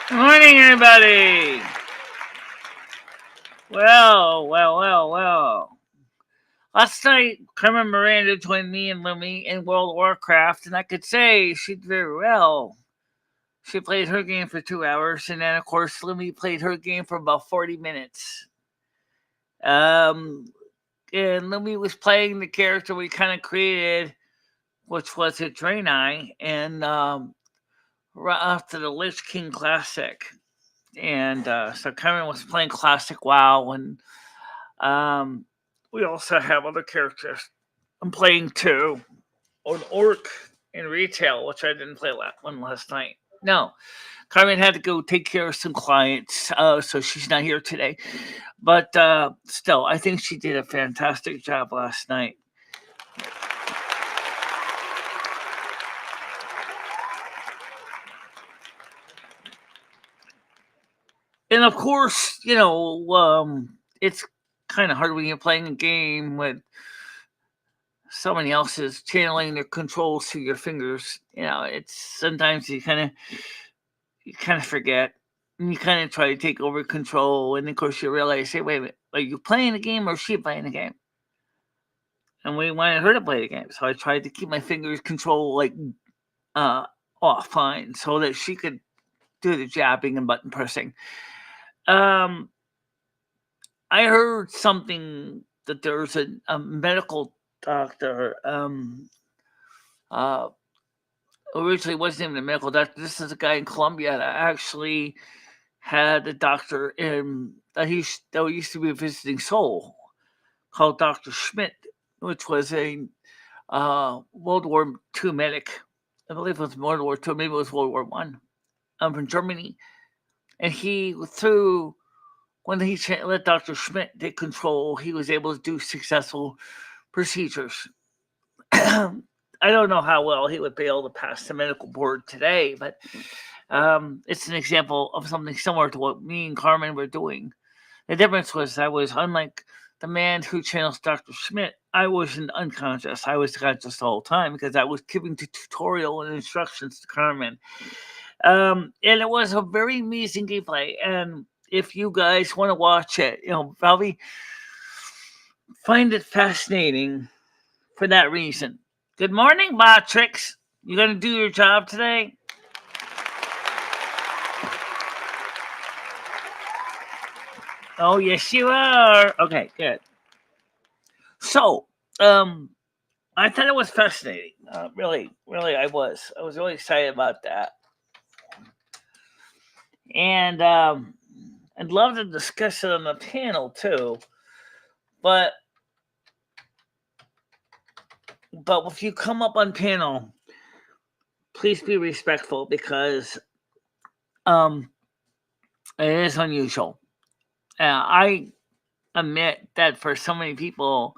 Good morning, everybody. Well. Last night, Carmen Miranda joined me and Lumi in World of Warcraft, and I could say she did very well. She played her game for 2 hours, and then, of course, Lumi played her game for about 40 minutes. Um, and Lumi was playing the character we kind of created, which was a Draenei, and right after the Lich King Classic. And so Carmen was playing Classic WoW, and we also have other characters I'm playing too. An orc in retail, which I didn't play one last night. No, Carmen had to go take care of some clients, so she's not here today. But still, I think she did a fantastic job last night. And of course, it's kind of hard when you're playing a game with somebody else is channeling their controls through your fingers. It's sometimes you kind of forget. And you kind of try to take over control, and of course you realize, hey, wait a minute, are you playing the game or is she playing the game? And we wanted her to play the game, so I tried to keep my fingers control off fine, so that she could do the jabbing and button pressing. Um, I heard something that there's a medical doctor. Uh, Originally wasn't even a medical doctor. This is a guy in Colombia that actually had a doctor that used to be a visiting soul called Dr. Schmidt, which was a World War II medic. I believe it was World War II, maybe it was World War One. From Germany, and when he let Dr. Schmidt take control, he was able to do successful procedures. I don't know how well he would be able to pass the medical board today, but it's an example of something similar to what me and Carmen were doing. The difference was I was, unlike the man who channels Dr. Schmidt, I wasn't unconscious. I was conscious the whole time because I was giving the tutorial and instructions to Carmen. And it was a very amazing gameplay. And if you guys want to watch it, probably find it fascinating for that reason. Good morning, Botrix. You gonna do your job today? Oh, yes, you are. Okay, good. So, I thought it was fascinating. Really, I was. I was really excited about that, and I'd love to discuss it on the panel too. But if you come up on panel, please be respectful because um, it is unusual. I admit that for so many people,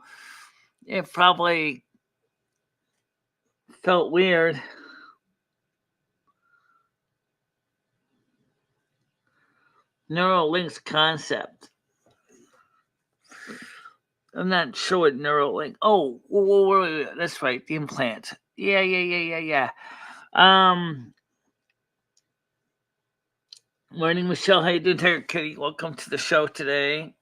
it probably felt weird. Neuralink's concept. I'm not sure what Neuralink. Oh, wait, that's right, the implant. Yeah. Morning, Michelle. How you doing, Tiger Kitty? Welcome to the show today.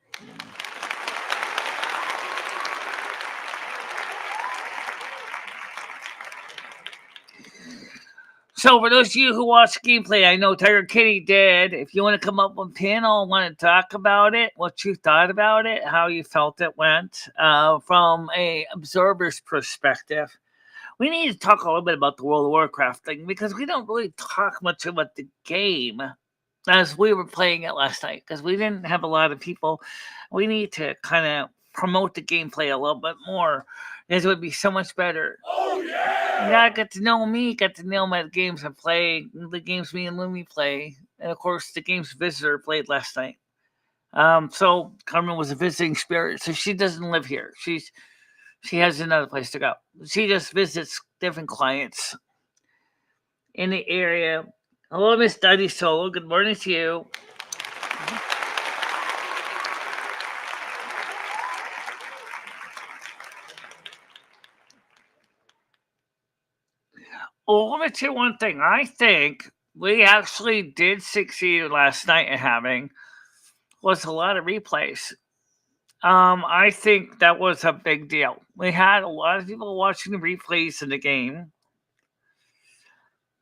So, for those of you who watch gameplay, I know Tiger Kitty did. If you want to come up on panel and want to talk about it, what you thought about it, how you felt it went, from a observer's perspective, we need to talk a little bit about the World of Warcraft thing because we don't really talk much about the game as we were playing it last night because we didn't have a lot of people. We need to kind of promote the gameplay a little bit more. This would be so much better. Oh, yeah! You gotta get to know me, get to know my games I play, the games me and Lumi play, and of course the games Visitor played last night. So Carmen was a visiting spirit, so she doesn't live here. She has another place to go. She just visits different clients in the area. Hello, Miss Duddy Solo. Good morning to you. Well, let me tell you one thing. I think we actually did succeed last night in having was a lot of replays. I think that was a big deal. We had a lot of people watching the replays in the game.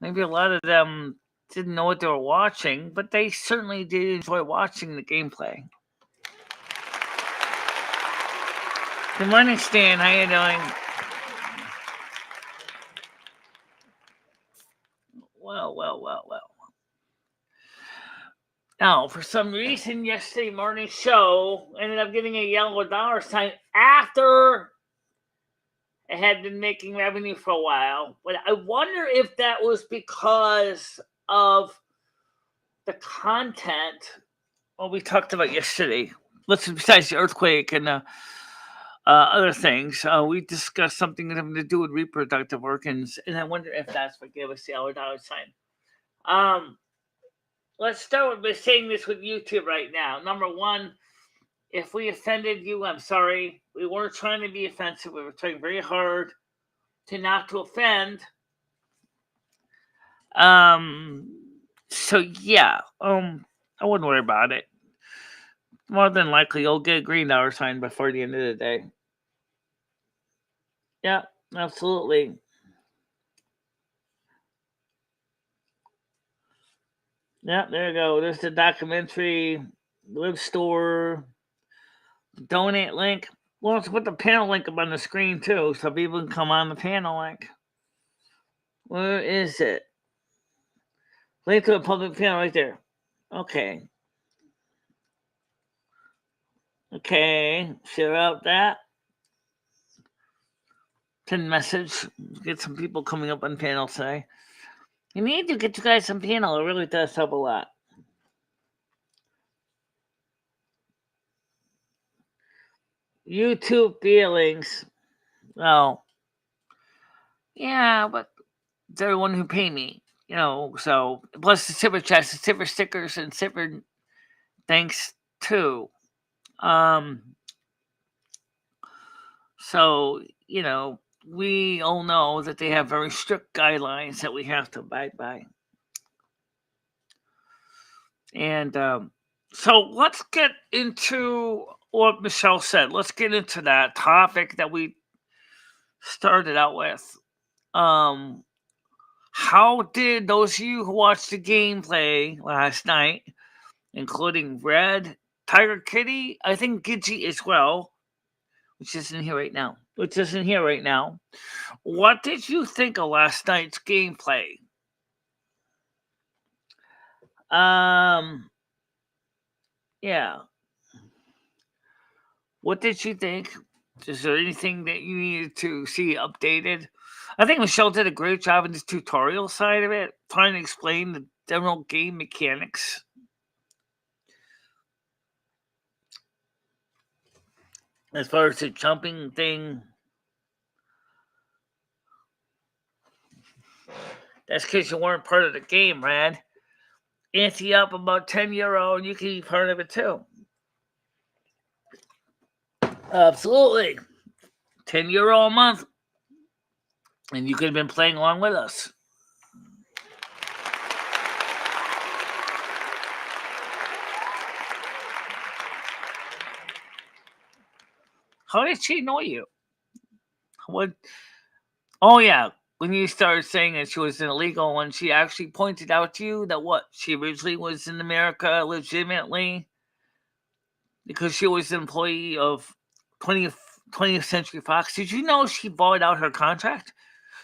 Maybe a lot of them didn't know what they were watching, but they certainly did enjoy watching the gameplay. Good morning, Stan. How you doing? Well. Now, for some reason, yesterday morning's show ended up getting a yellow dollar sign after it had been making revenue for a while. But I wonder if that was because of the content we talked about yesterday. Listen, besides the earthquake and other things, we discussed something having to do with reproductive organs, and I wonder if that's what gave us the yellow dollar sign. Let's start with saying this with YouTube right now. Number one, if we offended you, I'm sorry. We weren't trying to be offensive. We were trying very hard to not to offend. So yeah, I wouldn't worry about it. More than likely, you'll get a green dollar sign before the end of the day. Yeah, absolutely. Yeah, there you go. There's the documentary, live store, donate link. Well, let's put the panel link up on the screen too, so people can come on the panel link. Where is it? Link to a public panel right there. Okay. Share out that. Send message. Get some people coming up on panel today. You need to get you guys some panel. It really does help a lot. YouTube feelings. Well, yeah, but they're the one who pay me. So plus the super chats, the super stickers, and super thanks too. So we all know that they have very strict guidelines that we have to abide by. And so let's get into what Michelle said. Let's get into that topic that we started out with. How did those of you who watched the gameplay last night, including Red, Tiger Kitty, I think Gidgey as well, which isn't here right now. What did you think of last night's gameplay? Yeah. What did you think? Is there anything that you needed to see updated? I think Michelle did a great job in this tutorial side of it, trying to explain the general game mechanics. As far as the jumping thing, that's because you weren't part of the game, Rad. Ante up about €10 and you can be part of it too. Absolutely. €10 a month. And you could have been playing along with us. How did she know you? What? Oh, yeah. When you started saying that she was an illegal one, she actually pointed out to you that she originally was in America legitimately because she was an employee of 20th Century Fox. Did you know she bought out her contract?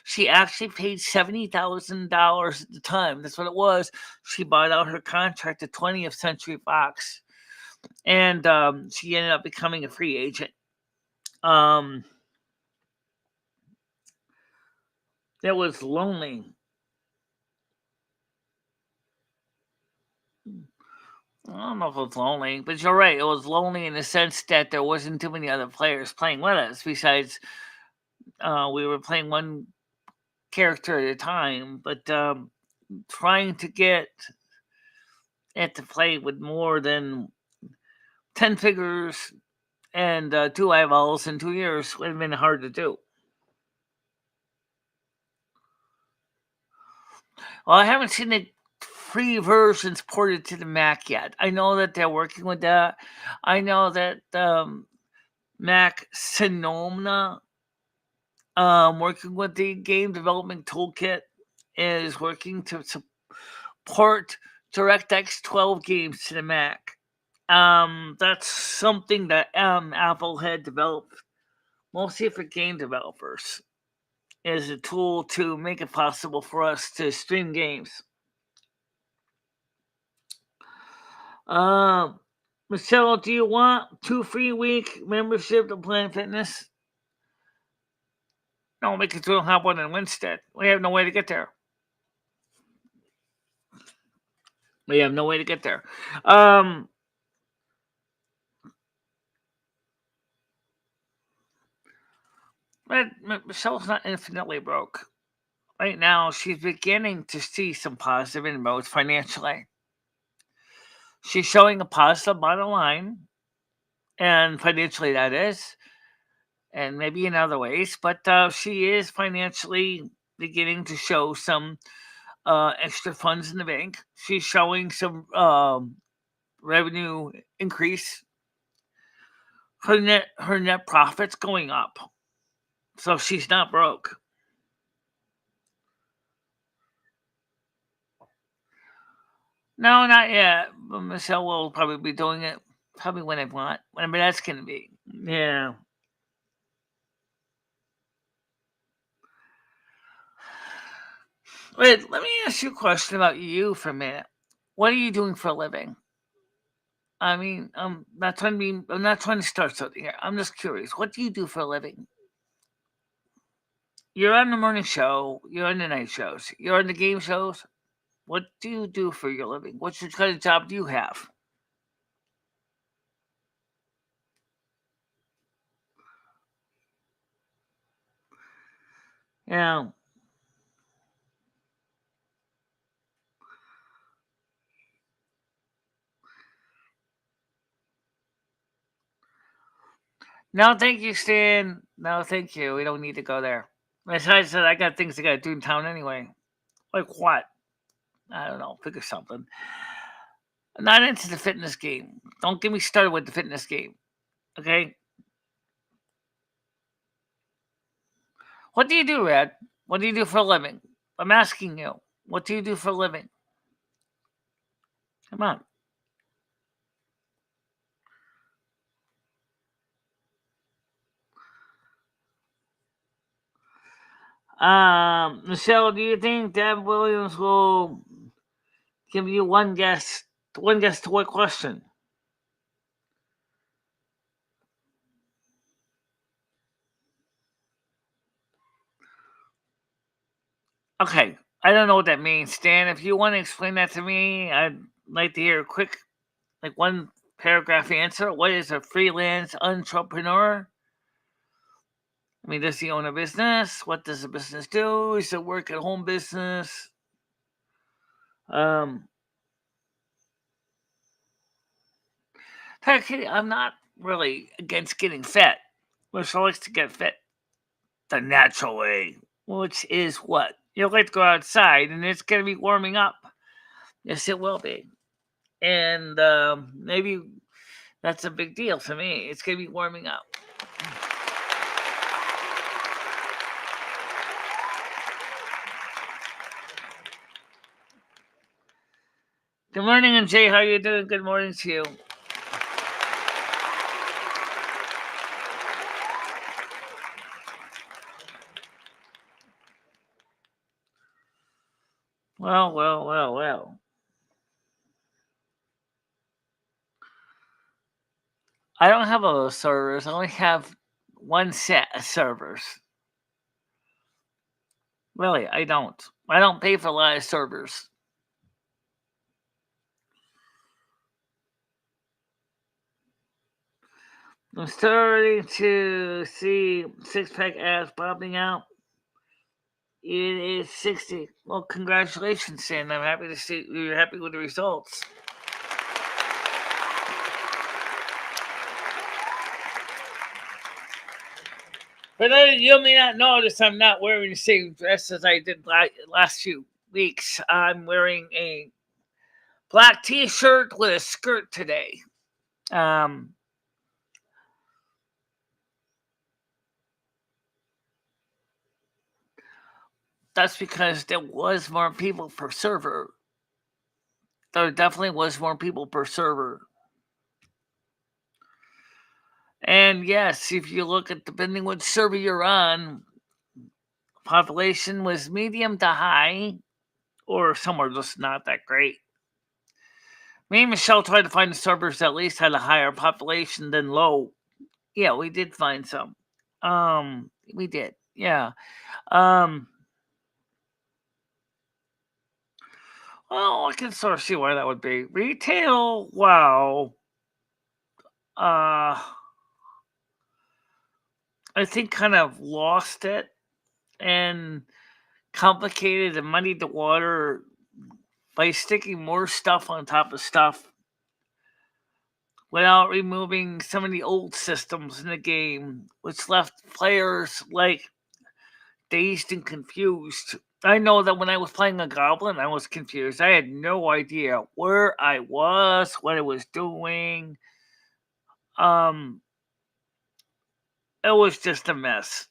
She actually paid $70,000 at the time. That's what it was. She bought out her contract at 20th Century Fox. And she ended up becoming a free agent. It was lonely. I don't know if it was lonely, but you're right. It was lonely in the sense that there wasn't too many other players playing with us. Besides, we were playing one character at a time, but trying to get it to play with more than 10 figures and 2 eyeballs in 2 years would have been hard to do. Well, I haven't seen the free versions ported to the Mac yet. I know that they're working with that. I know that Mac Sonoma, working with the Game Development Toolkit, is working to support DirectX 12 games to the Mac. That's something that Apple had developed mostly for game developers, is a tool to make it possible for us to stream games. Michelle, do you want 2 free week membership to Planet Fitness? No, because we don't have one in Winstead. We have no way to get there. But Michelle's not infinitely broke. Right now, she's beginning to see some positive inroads financially. She's showing a positive bottom line, and financially that is, and maybe in other ways, but she is financially beginning to show some extra funds in the bank. She's showing some revenue increase. Her net profit's going up, so she's not broke. No, not yet. But Michelle will probably be doing it probably when I want, whenever that's going to be. Yeah. Wait, let me ask you a question about you for a minute. What are you doing for a living? I mean, I'm not trying to start something here. I'm just curious. What do you do for a living? You're on the morning show. You're on the night shows. You're on the game shows. What do you do for your living? What kind of job do you have? Yeah. No, thank you, Stan. No, thank you. We don't need to go there. Besides that, I got things I got to do in town anyway. Like what? I don't know. Figure something. I'm not into the fitness game. Don't get me started with the fitness game. Okay? What do you do, Red? What do you do for a living? I'm asking you. What do you do for a living? Come on. Michelle, do you think Deb Williams will give you one guess? One guess to what question? Okay, I don't know what that means, Stan. If you want to explain that to me, I'd like to hear a quick, like one paragraph answer. What is a freelance entrepreneur? I mean, does he own a business? What does the business do? Is it work at home business? Um, I'm not really against getting fit. Michelle likes to get fit the natural way, which is what? You'll like to go outside and it's going to be warming up. Yes, it will be. And maybe that's a big deal for me. It's going to be warming up. Good morning, and Jay. How you doing? Good morning to you. Well. I don't have all those servers. I only have one set of servers. Really, I don't. I don't pay for a lot of servers. I'm starting to see six-pack abs popping out. It is 60. Well, congratulations, Sam. I'm happy to see you're happy with the results. But you may not notice I'm not wearing the same dress as I did last few weeks. I'm wearing a Black t-shirt with a skirt today. That's because there was more people per server. There definitely was more people per server. And yes, if you look at depending what server you're on, population was medium to high, or somewhere just not that great. Me and Michelle tried to find servers that at least had a higher population than low. Yeah, we did find some. We did. Yeah. Well, I can sort of see why that would be. Retail, wow. I think kind of lost it and complicated and muddied the water by sticking more stuff on top of stuff without removing some of the old systems in the game, which left players like dazed and confused. I know that when I was playing a goblin, I was confused. I had no idea where I was, what I was doing. It was just a mess.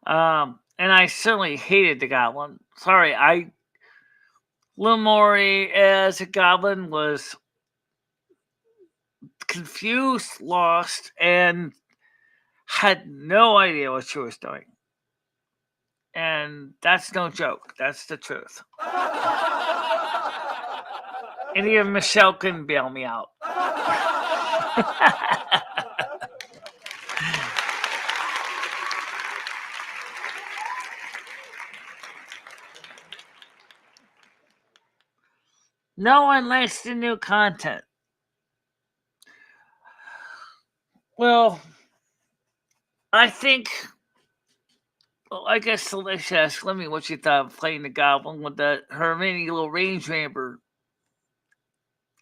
And I certainly hated the goblin. Sorry, Limori as a goblin was confused, lost, and had no idea what she was doing. And that's no joke. That's the truth. And even Michelle couldn't bail me out. No one likes the new content. Well, I think. Well, I guess let's ask Lemmy what she thought of playing the goblin with her mini little range ramper.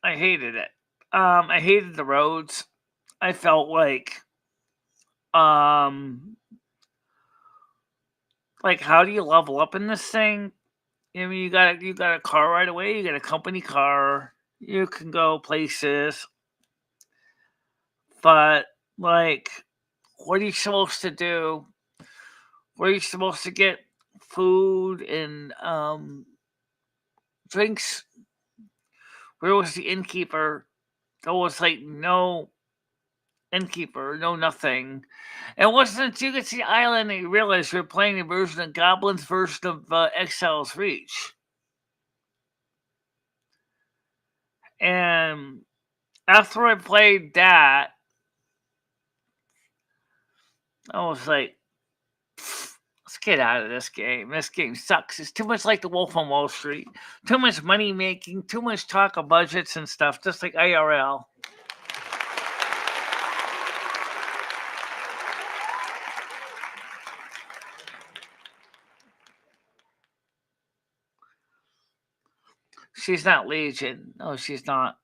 I hated it. I hated the roads. I felt like how do you level up in this thing? I mean, you got a car right away. You got a company car. You can go places, but like, what are you supposed to do? Where are you supposed to get food and drinks? Where was the innkeeper? There was like no innkeeper, no nothing. It wasn't until you get to the island that you realize you're playing a version of Goblin's version of Exile's Reach. And after I played that, I was like, let's get out of this game. This game sucks. It's too much like The Wolf on Wall Street. Too much money making, too much talk of budgets and stuff, just like IRL. She's not Legion. No, she's not.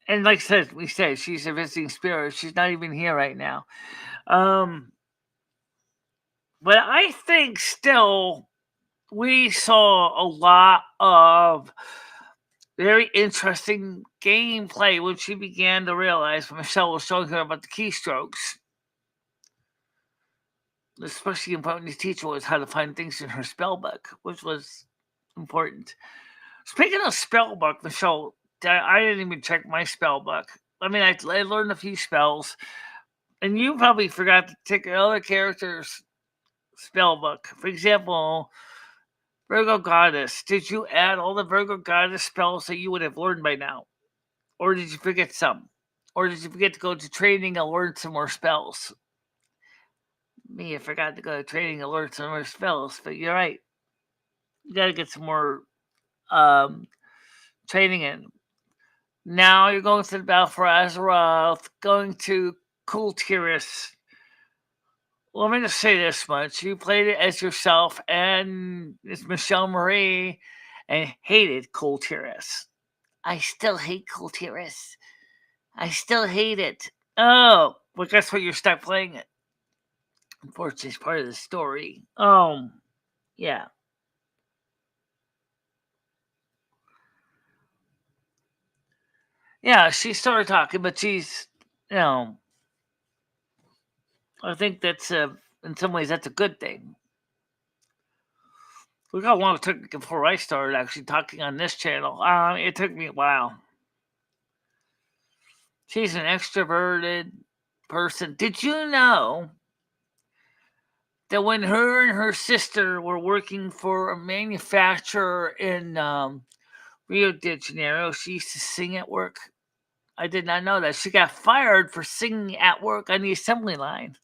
And like we said, she's a visiting spirit. She's not even here right now. But I think still we saw a lot of very interesting gameplay when she began to realize when Michelle was showing her about the keystrokes. Especially important to teach her was how to find things in her spell book, which was important. Speaking of spell book, Michelle, I didn't even check my spell book. I mean, I learned a few spells, and you probably forgot to take other characters' spell book. For example, Virgo Goddess. Did you add all the Virgo Goddess spells that you would have learned by now? Or did you forget some? Or did you forget to go to training and learn some more spells? Me, I forgot to go to training and learn some more spells, but you're right. You gotta get some more training in. Now you're going to the battle for Azeroth, going to Kultiris. Let me just say this much. You played it as yourself and it's Michelle Marie and hated Kultiris. I still hate Kultiris. I still hate it. Oh, well, guess what? You're stuck playing it. Unfortunately, it's part of the story. Yeah. Yeah, she started talking, but she's, you know, I think that's in some ways that's a good thing. Look how long it took me before I started actually talking on this channel. It took me a while. She's an extroverted person. Did you know that when her and her sister were working for a manufacturer in Rio de Janeiro, she used to sing at work? I did not know that. She got fired for singing at work on the assembly line.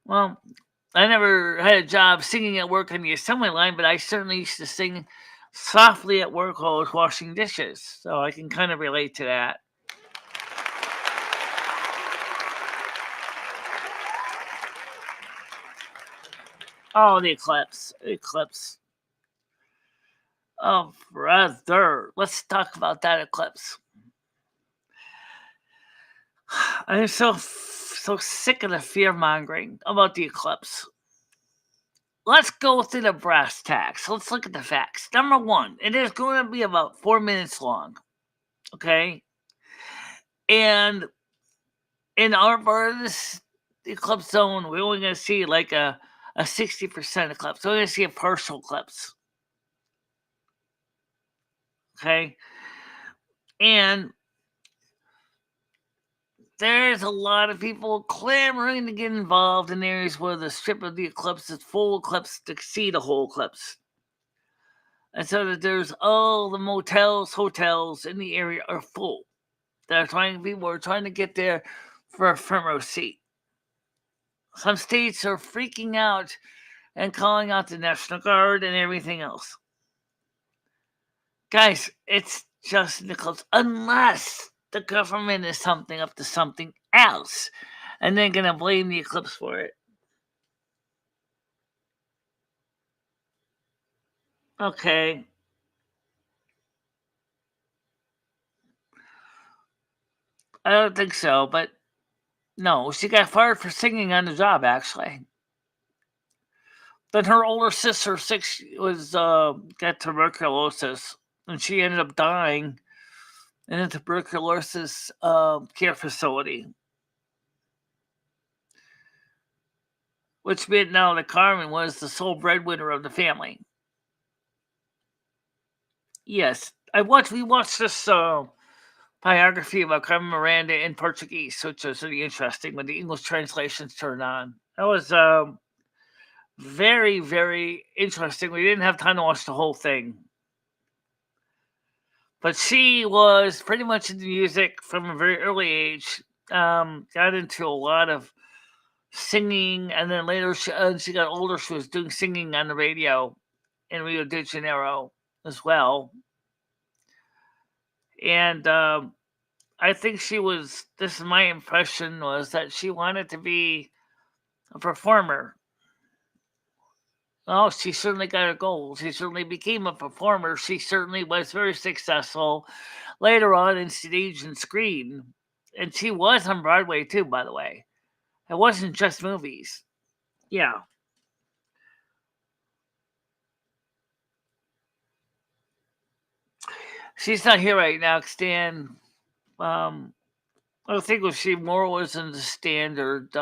Well, I never had a job singing at work on the assembly line, but I certainly used to sing softly at work while I was washing dishes. So I can kind of relate to that. Oh, the eclipse. Eclipse. Oh, brother. Let's talk about that eclipse. I'm so sick of the fear mongering about the eclipse. Let's go through the brass tacks. Let's look at the facts. Number one, it is going to be about 4 minutes long. Okay? And in our part of this eclipse zone, we're only going to see like a 60% eclipse. We're going to see a partial eclipse. Okay? And there's a lot of people clamoring to get involved in areas where the strip of the eclipse is full eclipse to see the whole eclipse. And so that there's all the motels, hotels in the area are full. People are trying to get there for a front row seat. Some states are freaking out and calling out the National Guard and everything else. Guys, it's just an eclipse unless the government is up to something else and they're going to blame the eclipse for it. Okay. I don't think so, but no, she got fired for singing on the job, actually. Then her older sister, got tuberculosis, and she ended up dying in a tuberculosis care facility. Which meant now that Carmen was the sole breadwinner of the family. Yes, we watched this biography about Carmen Miranda in Portuguese, which was really interesting when the English translations turned on. That was very, very interesting. We didn't have time to watch the whole thing. But she was pretty much into music from a very early age. Got into a lot of singing, and then later, she got older. She was doing singing on the radio in Rio de Janeiro as well. And I think this is my impression, was that she wanted to be a performer. Oh, she certainly got her goals. She certainly became a performer. She certainly was very successful later on in stage and screen. And she was on Broadway too, by the way. It wasn't just movies. Yeah. She's not here right now, Stan. I think if she more was in the standard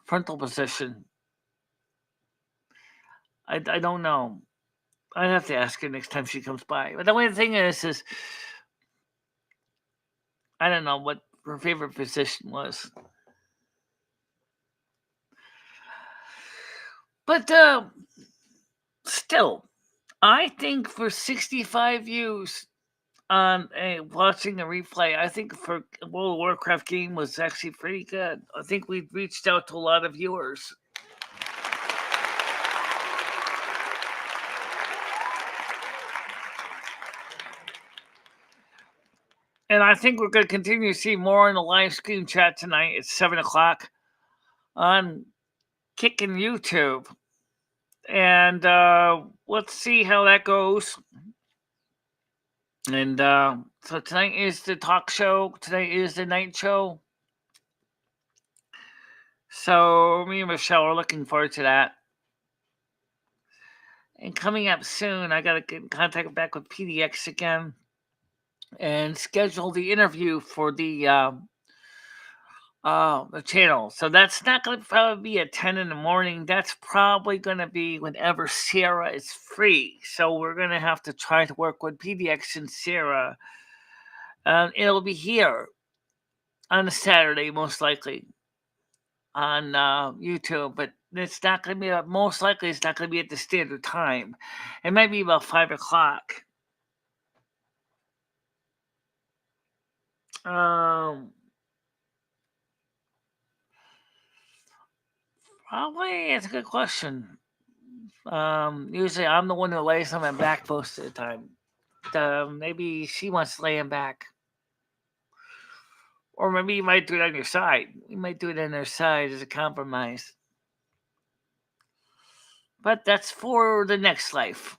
frontal position. I don't know. I'd have to ask her next time she comes by. But the only thing is I don't know what her favorite position was. But still, I think for 65 views on watching a replay, I think for a World of Warcraft game was actually pretty good. I think we reached out to a lot of viewers. And I think we're going to continue to see more in the live stream chat tonight at 7 o'clock on Kickin' YouTube. And let's see how that goes. And so tonight is the talk show. Tonight is the night show. So me and Michelle are looking forward to that. And coming up soon, I got to get in contact back with PDX again and schedule the interview for the channel. So that's not going to probably be at 10 in the morning. That's probably going to be whenever Sarah is free. So we're going to have to try to work with PDX and Sarah. It'll be here on a Saturday, most likely, on YouTube. But it's not going to be, most likely, it's not going to be at the standard time. It might be about 5 o'clock. Probably, it's a good question. Usually I'm the one who lays on my back most of the time. Maybe she wants to lay him back. Or maybe you might do it on your side. We might do it on their side as a compromise. But that's for the next life.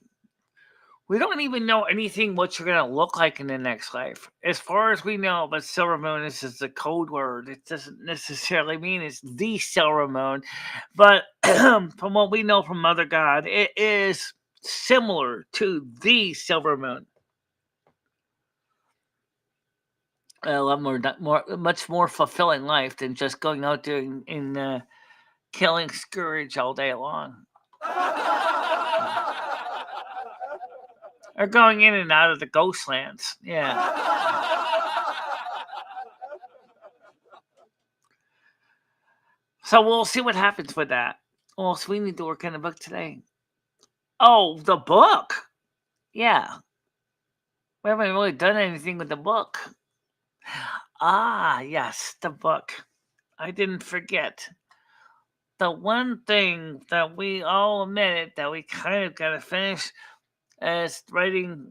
We don't even know anything what you're going to look like in the next life. As far as we know, but silver moon is just a code word. It doesn't necessarily mean it's the silver moon. But from what we know from Mother God, it is similar to the silver moon. A lot much more fulfilling life than just going out doing and killing scourge all day long. Or going in and out of the ghost lands. Yeah. So we'll see what happens with that. Well, so we need to work on the book today. Oh, the book? Yeah. We haven't really done anything with the book. Ah, yes, the book. I didn't forget. The one thing that we all admitted that we kind of got to finish is writing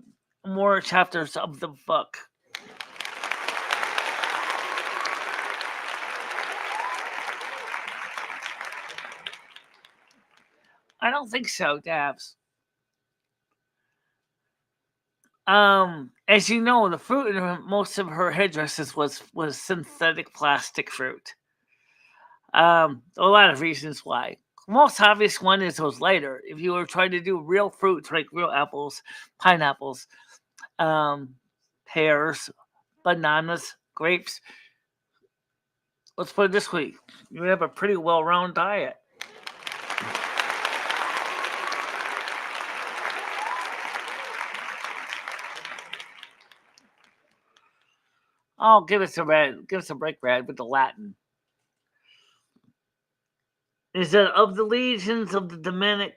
more chapters of the book. I don't think so, Dabs. As you know, the fruit in most of her headdresses was synthetic plastic fruit. A lot of reasons why. The most obvious one is it was lighter. If you were trying to do real fruits like real apples, pineapples, pears, bananas, grapes, let's put it this way: you have a pretty well-rounded diet. Oh, give us a break, Brad, with the Latin. Is that of the legions of the demonics,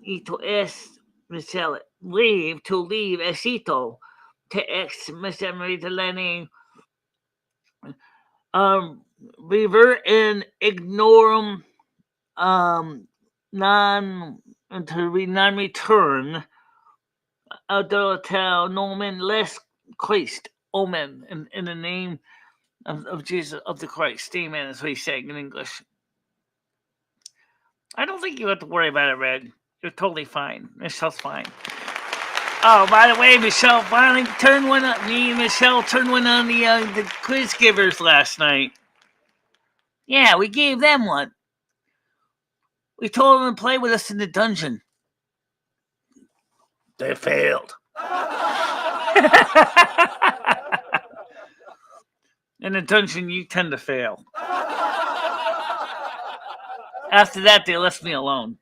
ito est Michele, leave, esito, te ex MicheleMarieDalene, rever in ignorum, non-return, adultel nomen les Christ, omen, in the name of Jesus, of the Christ, amen, is what he's saying in English. I don't think you have to worry about it, Red. You're totally fine. Michelle's fine. Oh, by the way, Michelle finally turned one on. Me and Michelle turned one on the quiz givers last night. Yeah, we gave them one. We told them to play with us in the dungeon. They failed. In the dungeon, you tend to fail. After that, they left me alone.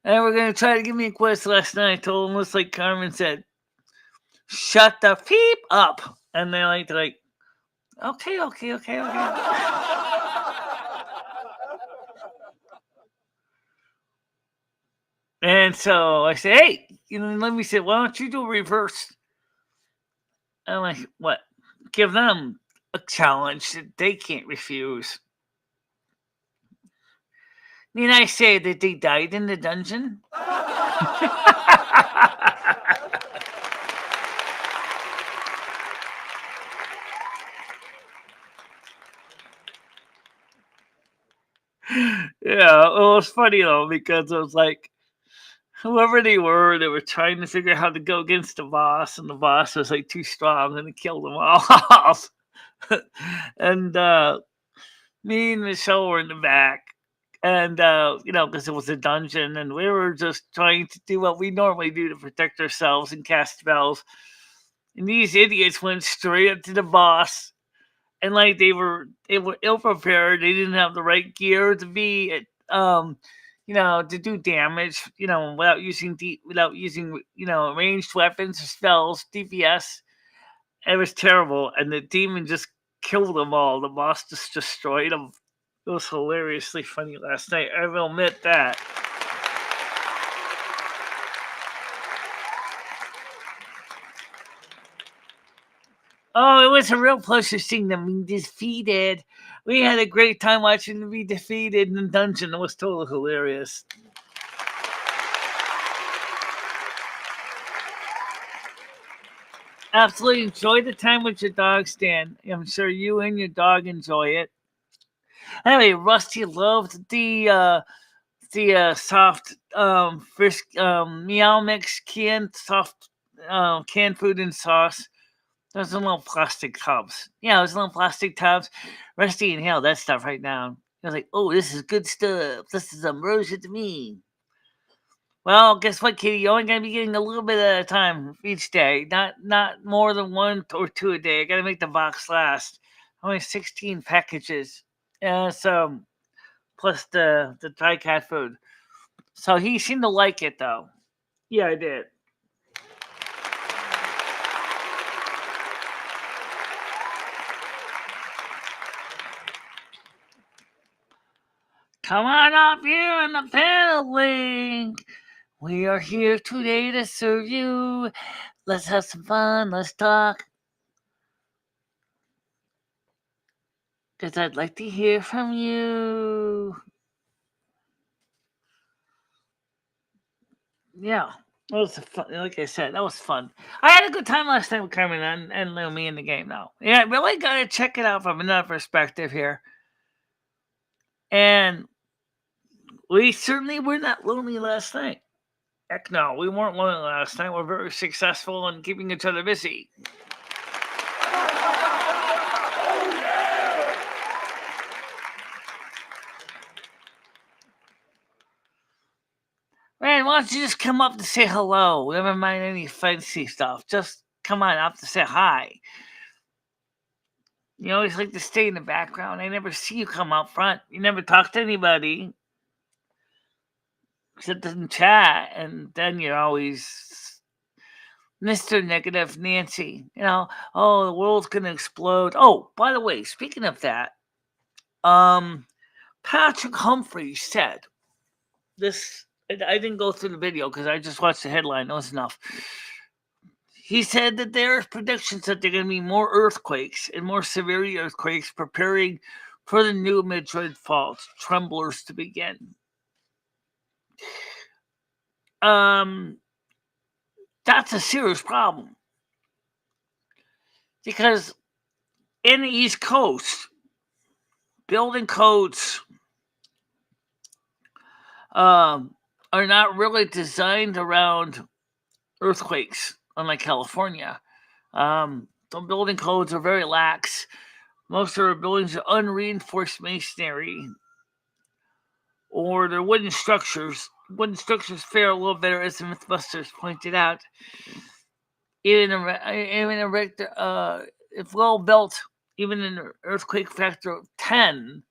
And we're going to try to give me a quiz last night. I told them, just like Carmen said, shut the peep up. And they're like, okay. And so I say, hey, let me say, why don't you do a reverse? I'm like, what? Give them a challenge that they can't refuse. Need I say that they died in the dungeon? Yeah, it was funny though, because it was like, whoever they were trying to figure out how to go against the boss, and the boss was like too strong and he killed them all off. And me and Michelle were in the back. And, because it was a dungeon, and we were just trying to do what we normally do to protect ourselves and cast spells. And these idiots went straight up to the boss, and like they were ill prepared. They didn't have the right gear to be, to do damage, without using ranged weapons or spells, DPS. It was terrible, and the demon just killed them all. The boss just destroyed them. It was hilariously funny last night. I will admit that. Oh, it was a real pleasure seeing them be defeated. We had a great time watching them be defeated in the dungeon. It was totally hilarious. Absolutely enjoy the time with your dog, Stan. I'm sure you and your dog enjoy it. Anyway, Rusty loved the soft fish meow mix soft canned food and sauce. Those are little plastic tubs. Yeah, those little plastic tubs. Rusty inhaled that stuff right now. He was like, "Oh, this is good stuff. This is ambrosia to me." Well, guess what, Kitty? You're only gonna be getting a little bit at a time each day. Not more than one or two a day. I gotta make the box last. Only 16 packages. So plus the dry cat food. So he seemed to like it though. Yeah, I did. Come on up here in the panel link. We are here today to serve you. Let's have some fun. Let's talk. Because I'd like to hear from you. Yeah. That was fun. Like I said, that was fun. I had a good time last night with Carmen and Lumi in the game, though. Yeah, I really got to check it out from another perspective here. And we certainly were not lonely last night. Heck no, we weren't lonely last night. We're very successful in keeping each other busy. Man, why don't you just come up to say hello? Never mind any fancy stuff. Just come on up to say hi. You always like to stay in the background. I never see you come out front. You never talk to anybody except in chat, and then you're always Mr. Negative Nancy. Oh, the world's gonna explode. Oh, by the way, speaking of that, Patrick Humphreys said this. I didn't go through the video because I just watched the headline. That was enough. He said that there are predictions that there are going to be more earthquakes and more severe earthquakes preparing for the new Madrid fault tremblers to begin. That's a serious problem because in the East Coast, building codes are not really designed around earthquakes, unlike California. The building codes are very lax. Most of our buildings are unreinforced masonry, or they're wooden structures. Wooden structures fare a little better, as the Mythbusters pointed out. Even if well built, even an earthquake factor of 10,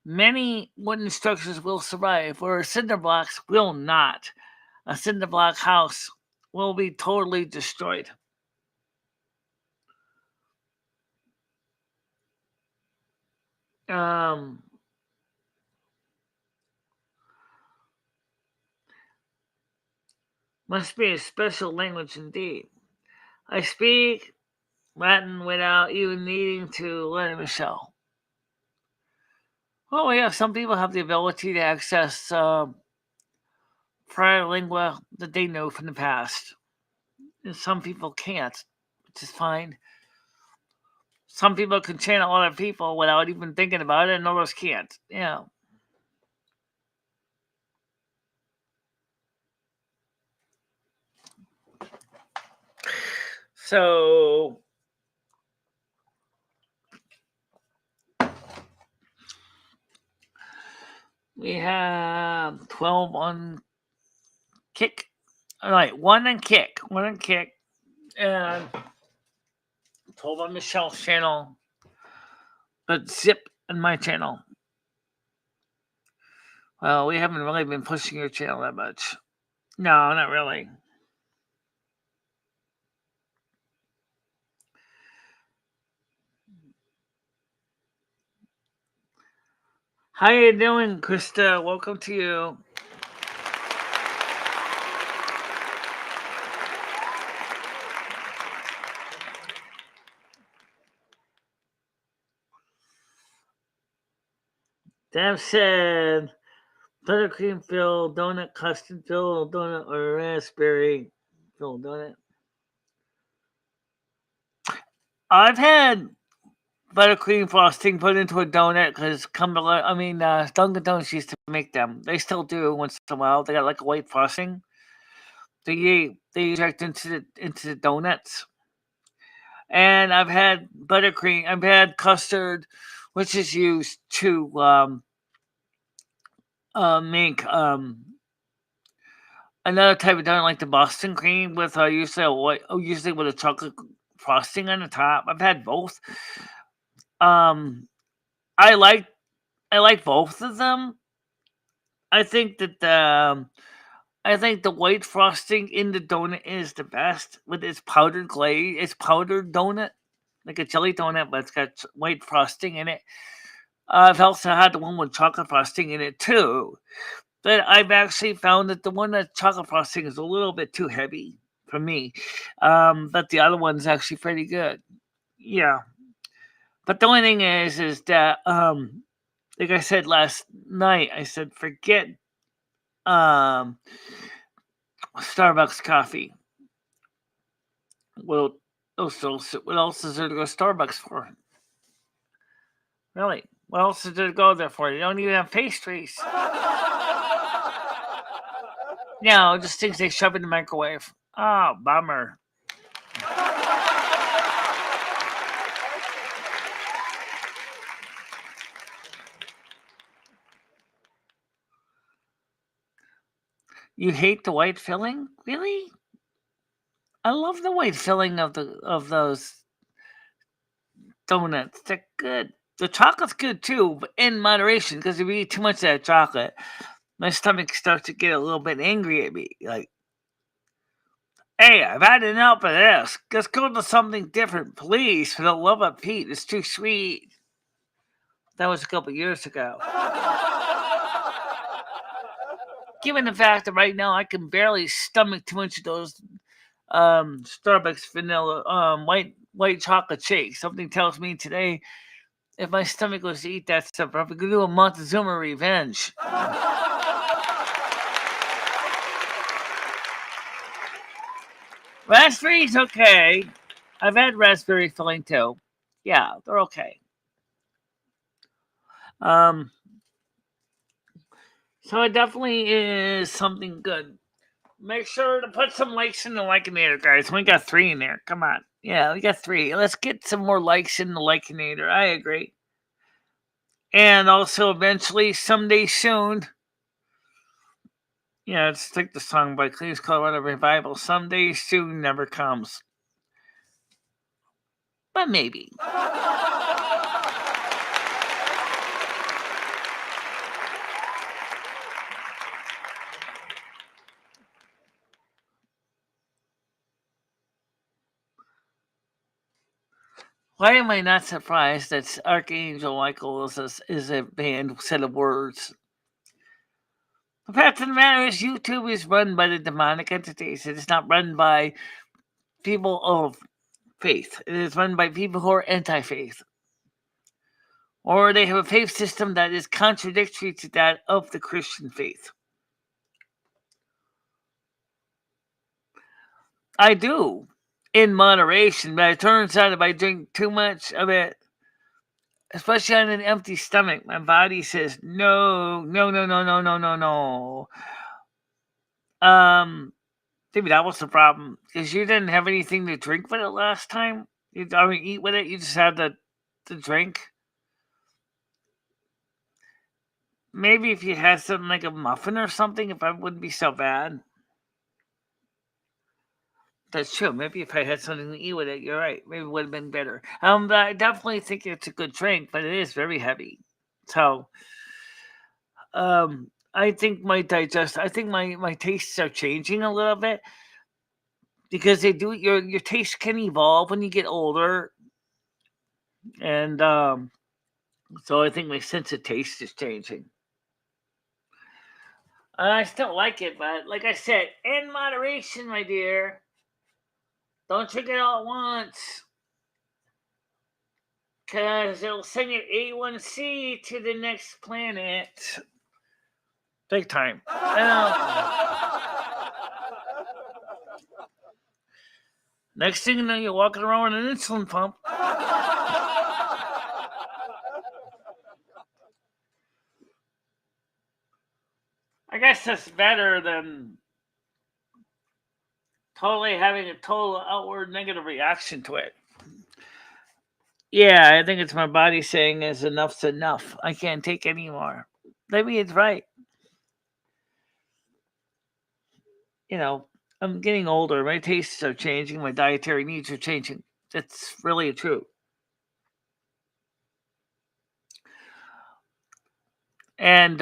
many wooden structures will survive, whereas cinder blocks will not. A cinder block house will be totally destroyed. Must be a special language indeed. I speak Latin without even needing to learn Michelle. Well, yeah, some people have the ability to access prior lingua that they know from the past. And some people can't, which is fine. Some people can channel other people without even thinking about it, and others can't. Yeah. So we have 12 on kick. All right, 1 on kick. 1 on kick. And 12 on Michelle's channel. But zip on my channel. Well, we haven't really been pushing your channel that much. No, not really. How you doing, Krista? Welcome to you. Deb said buttercream filled donut, custard filled donut, or raspberry filled donut. I've had buttercream frosting put into a donut because Dunkin' Donuts used to make them. They still do once in a while. They got like a white frosting. They inject into the donuts. And I've had buttercream. I've had custard, which is used to make another type of donut like the Boston cream with usually with a chocolate frosting on the top. I've had both. I like both of them. I think that the white frosting in the donut is the best with its powdered glaze. It's powdered donut, like a jelly donut, but it's got white frosting in it. I've also had the one with chocolate frosting in it too. But I've actually found that the one that chocolate frosting is a little bit too heavy for me. But the other one's actually pretty good. Yeah. But the only thing is that like I said last night, I said forget Starbucks coffee. Well, what else is there to go to Starbucks for? Really? What else is there to go there for? You don't even have pastries. No, just things they shove in the microwave. Oh, bummer. You hate the white filling? Really? I love the white filling of those donuts. They're good. The chocolate's good too, but in moderation. Because if you eat too much of that chocolate, my stomach starts to get a little bit angry at me. Like, hey, I've had enough of this. Let's go to something different, please. For the love of Pete, it's too sweet. That was a couple years ago. Given the fact that right now I can barely stomach too much of those Starbucks vanilla white chocolate shake. Something tells me today, if my stomach was to eat that stuff, I'm gonna do a Montezuma revenge. Raspberry's okay. I've had raspberry filling too. Yeah, they're okay. Um, so it definitely is something good. Make sure to put some likes in the Likinator, guys. We got 3 in there. Come on. Yeah, we got 3. Let's get some more likes in the Likinator. I agree. And also, eventually, someday soon, yeah, it's like the song by Cleve's Colorado Revival. Someday soon never comes. But maybe. Why am I not surprised that Archangel Michael is a banned set of words? The fact of the matter is, YouTube is run by the demonic entities. It is not run by people of faith. It is run by people who are anti-faith. Or they have a faith system that is contradictory to that of the Christian faith. I do, in moderation, but it turns out if I drink too much of it, especially on an empty stomach, my body says, no, no, no, no, no, no, no, no. Maybe that was the problem because you didn't have anything to drink with it last time. Eat with it. You just had the drink. Maybe if you had something like a muffin or something, if I wouldn't be so bad. That's true. Maybe if I had something to eat with it, you're right. Maybe it would have been better. But I definitely think it's a good drink, but it is very heavy. So, I think I think my tastes are changing a little bit because they do. Your taste can evolve when you get older, and so I think my sense of taste is changing. I still like it, but like I said, in moderation, my dear. Don't drink it all at once, because it'll send your A1C to the next planet. Big time. Next thing you know, you're walking around with an insulin pump. I guess that's better than totally having a total outward negative reaction to it. Yeah, I think it's my body saying is enough's enough. I can't take any more. Maybe it's right. I'm getting older. My tastes are changing. My dietary needs are changing. That's really true. And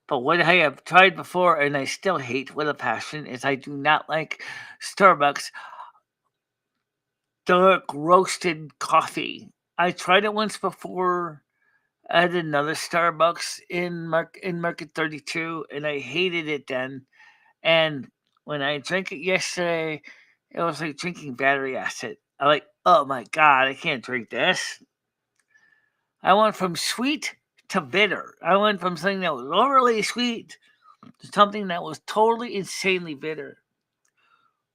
but what I have tried before and I still hate with a passion is I do not like Starbucks dark roasted coffee. I tried it once before at another Starbucks in Market 32 and I hated it then. And when I drank it yesterday, it was like drinking battery acid. I'm like, oh my god, I can't drink this. I went from sweet to bitter. I went from something that was overly sweet to something that was totally insanely bitter.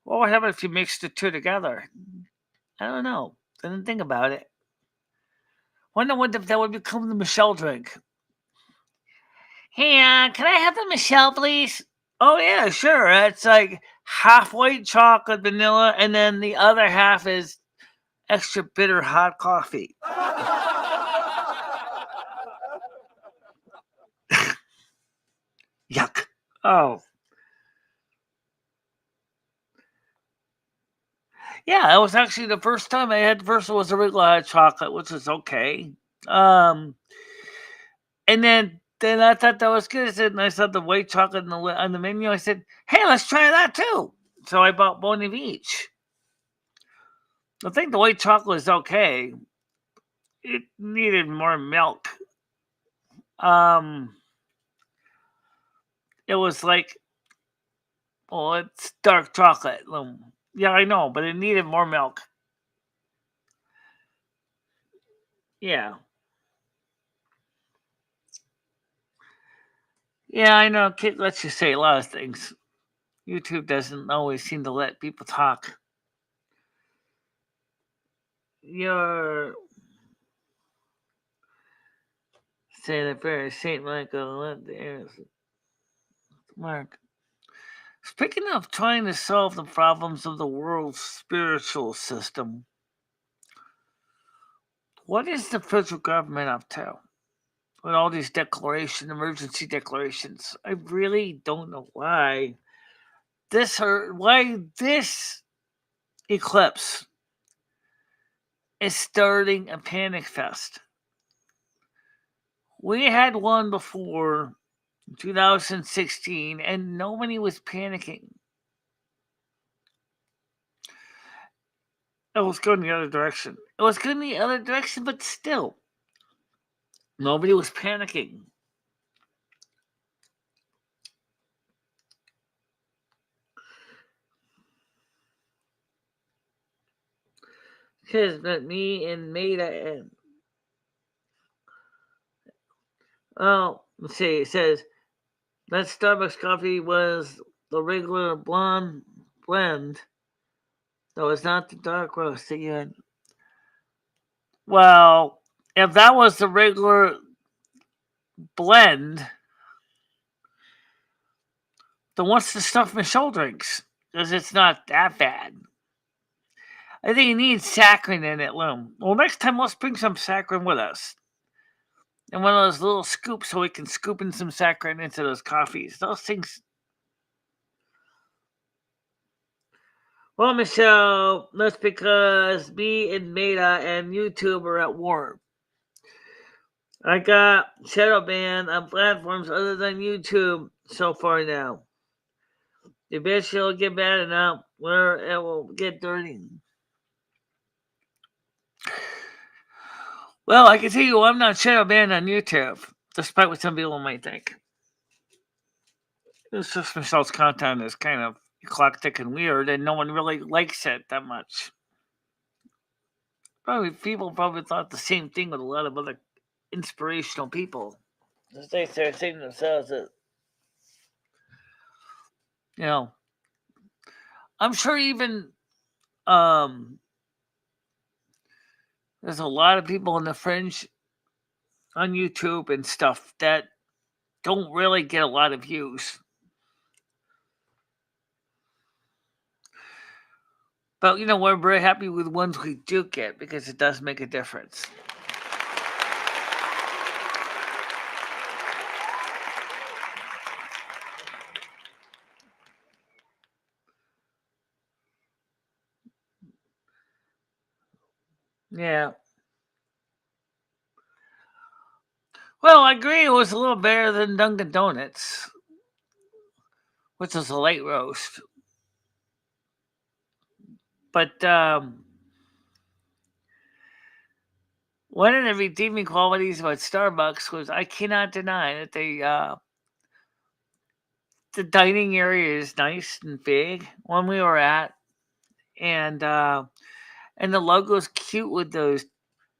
What would happen if you mixed the two together? I don't know. Didn't think about it. Wonder what if that would become the Michelle drink. Hey, can I have the Michelle, please? Oh yeah, sure. It's like half white chocolate vanilla, and then the other half is extra bitter hot coffee. Yuck. Oh. Yeah, it was actually the first time I had. First, it was a regular hot chocolate, which was okay. Um, and then I thought that was good. And I saw the white chocolate on the menu. I said, "Hey, let's try that too." So I bought one of each. I think the white chocolate is okay. It needed more milk. Um, it was like, well, it's dark chocolate. Yeah, I know, but it needed more milk. Yeah. Yeah, I know. Kid lets you say a lot of things. YouTube doesn't always seem to let people talk. You're saying a prayer, Saint Michael, let the air mark. Speaking of trying to solve the problems of the world's spiritual system, what is the federal government up to with all these emergency declarations? I really don't know why this eclipse is starting a panic fest. We had one before 2016 and nobody was panicking. It was going the other direction. It was going the other direction, but still, nobody was panicking. Because but me and Maida and let's see. It says that Starbucks coffee was the regular blonde blend. That was not the dark roast that you had. Well, if that was the regular blend, then what's the stuff Michelle drinks? Because it's not that bad. I think it needs saccharin in it, Loom. Well, next time let's bring some saccharin with us. And one of those little scoops so we can scoop in some saccharin into those coffees. Those things. Well, Michelle, that's because me and Meta and YouTube are at war. I got shadow banned on platforms other than YouTube so far now. Eventually it'll get bad enough where it will get dirty. Well, I can tell you I'm not shadow banned on YouTube, despite what some people might think. It's just Michelle's content is kind of eclectic and weird, and no one really likes it that much. People probably thought the same thing with a lot of other inspirational people. They start saying to themselves that, I'm sure even there's a lot of people in the fringe on YouTube and stuff that don't really get a lot of views. But, we're very happy with the ones we do get because it does make a difference. Yeah. Well, I agree it was a little better than Dunkin' Donuts, which was a late roast. But one of the redeeming qualities about Starbucks was I cannot deny that the dining area is nice and big when we were at, and the logo is cute with those.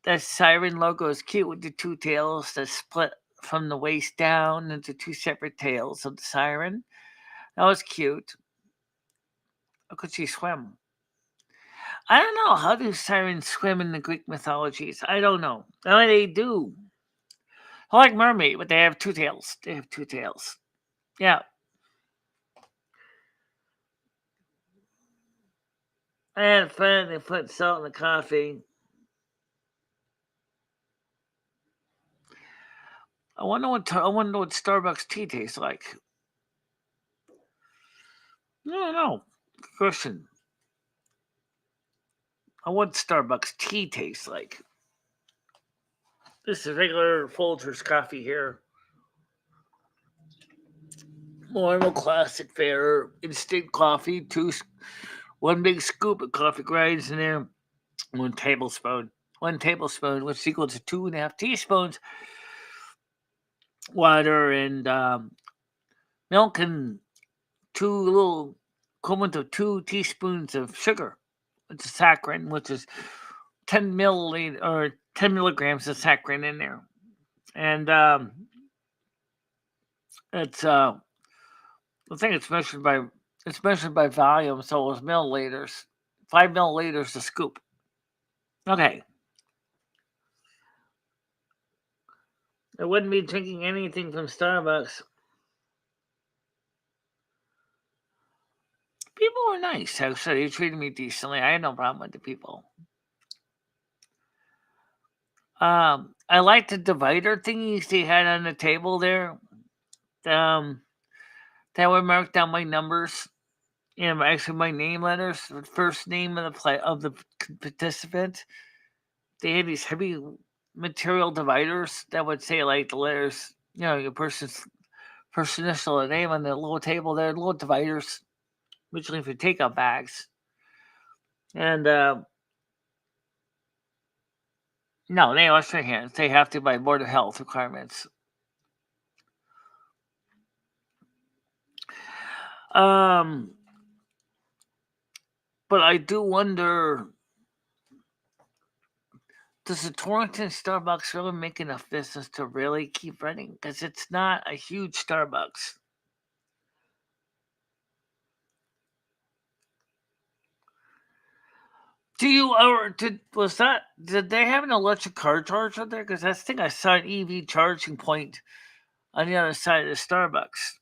That siren logo is cute with the two tails that split from the waist down into two separate tails of the siren. That was cute. How could she swim? I don't know. How do sirens swim in the Greek mythologies? I don't know. I mean, they do. I like mermaid, but they have two tails. Yeah. I had fun. They put salt in the coffee. I wonder what Starbucks tea tastes like. I don't know. Good question. I want Starbucks tea tastes like. This is regular Folgers coffee here. Normal classic fare, instant coffee, one big scoop of coffee grinds in there, one tablespoon, which equals to 2.5 teaspoons, water and milk, and equivalent of 2 teaspoons of sugar, which is saccharin, which is 10 milligrams of saccharin in there, and it's I think it's measured by volume, so it was milliliters. 5 milliliters a scoop. Okay. I wouldn't be drinking anything from Starbucks. People were nice, actually. They treated me decently. I had no problem with the people. I liked the divider thingies they had on the table there. That were marked down my numbers. Actually my name letters, the first name of the participant. They had these heavy material dividers that would say like the letters, your person's first initial name on the little table there, little dividers, originally for takeout bags. And no, they wash their hands. They have to by Board of Health requirements. But I do wonder, does the Torrington Starbucks really make enough business to really keep running? Because it's not a huge Starbucks. Did they have an electric car charge out there? Because I think I saw an EV charging point on the other side of the Starbucks.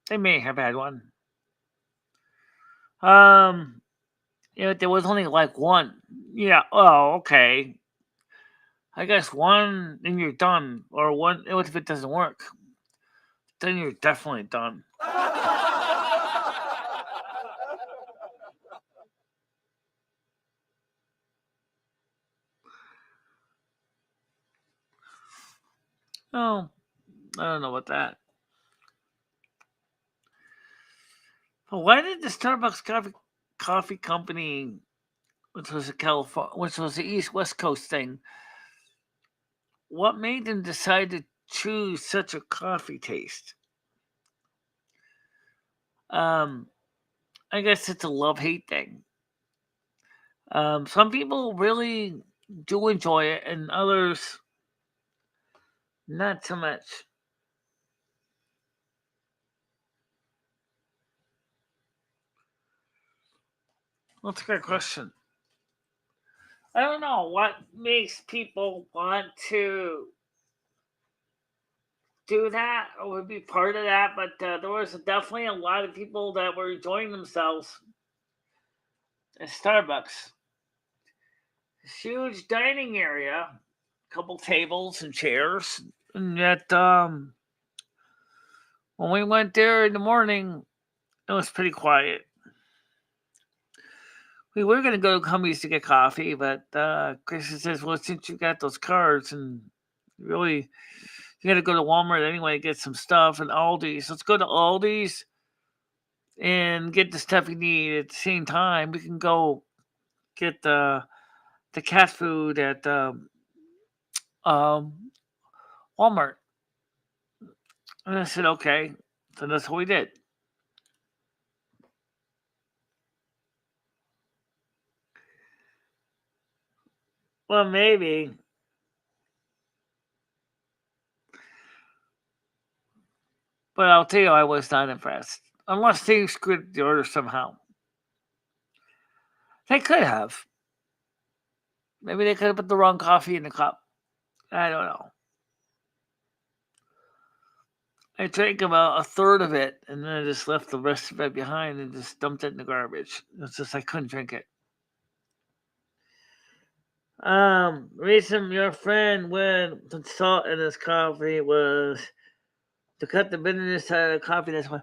They may have had one. Um, there was only like one. Yeah. Oh, okay. I guess one, and you're done. Or one, what if it doesn't work? Then you're definitely done. Oh, I don't know about that. But why did the Starbucks coffee company, which was the East West Coast thing, what made them decide to choose such a coffee taste? Um, I guess it's a love hate thing. Some people really do enjoy it, and others not so much. That's a great question. I don't know what makes people want to do that or would be part of that, but there was definitely a lot of people that were enjoying themselves at Starbucks. Huge dining area, a couple tables and chairs, and yet when we went there in the morning, it was pretty quiet. We were going to go to Cummings to get coffee, but Kristen says, well, since you got those cards and really you got to go to Walmart anyway to get some stuff and Aldi's. Let's go to Aldi's and get the stuff you need at the same time. We can go get the cat food at um, Walmart. And I said, okay. So that's what we did. Well, maybe, but I'll tell you, I was not impressed. Unless they screwed the order somehow. They could have. Maybe they could have put the wrong coffee in the cup. I don't know. I drank about a third of it, and then I just left the rest of it behind and just dumped it in the garbage. It's just I couldn't drink it. Reason your friend went put salt in his coffee was to cut the bitterness out of the coffee. That's why.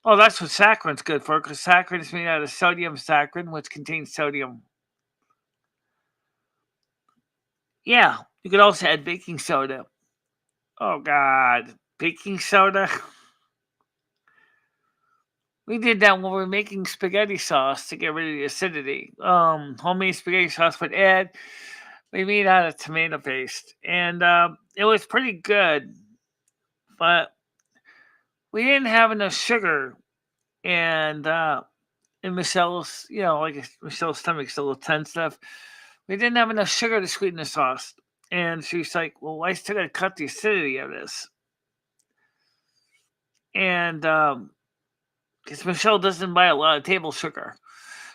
Oh, that's what saccharin's good for, because saccharin is made out of sodium saccharin, which contains sodium. Yeah, you could also add baking soda. Oh God, baking soda. We did that when we were making spaghetti sauce to get rid of the acidity. Homemade spaghetti sauce would add. We made out of tomato paste, and it was pretty good, but we didn't have enough sugar, and Michelle's, like Michelle's stomach's a little tense. We didn't have enough sugar to sweeten the sauce, and she's like, "Well, I still got to cut the acidity of this," and because Michelle doesn't buy a lot of table sugar,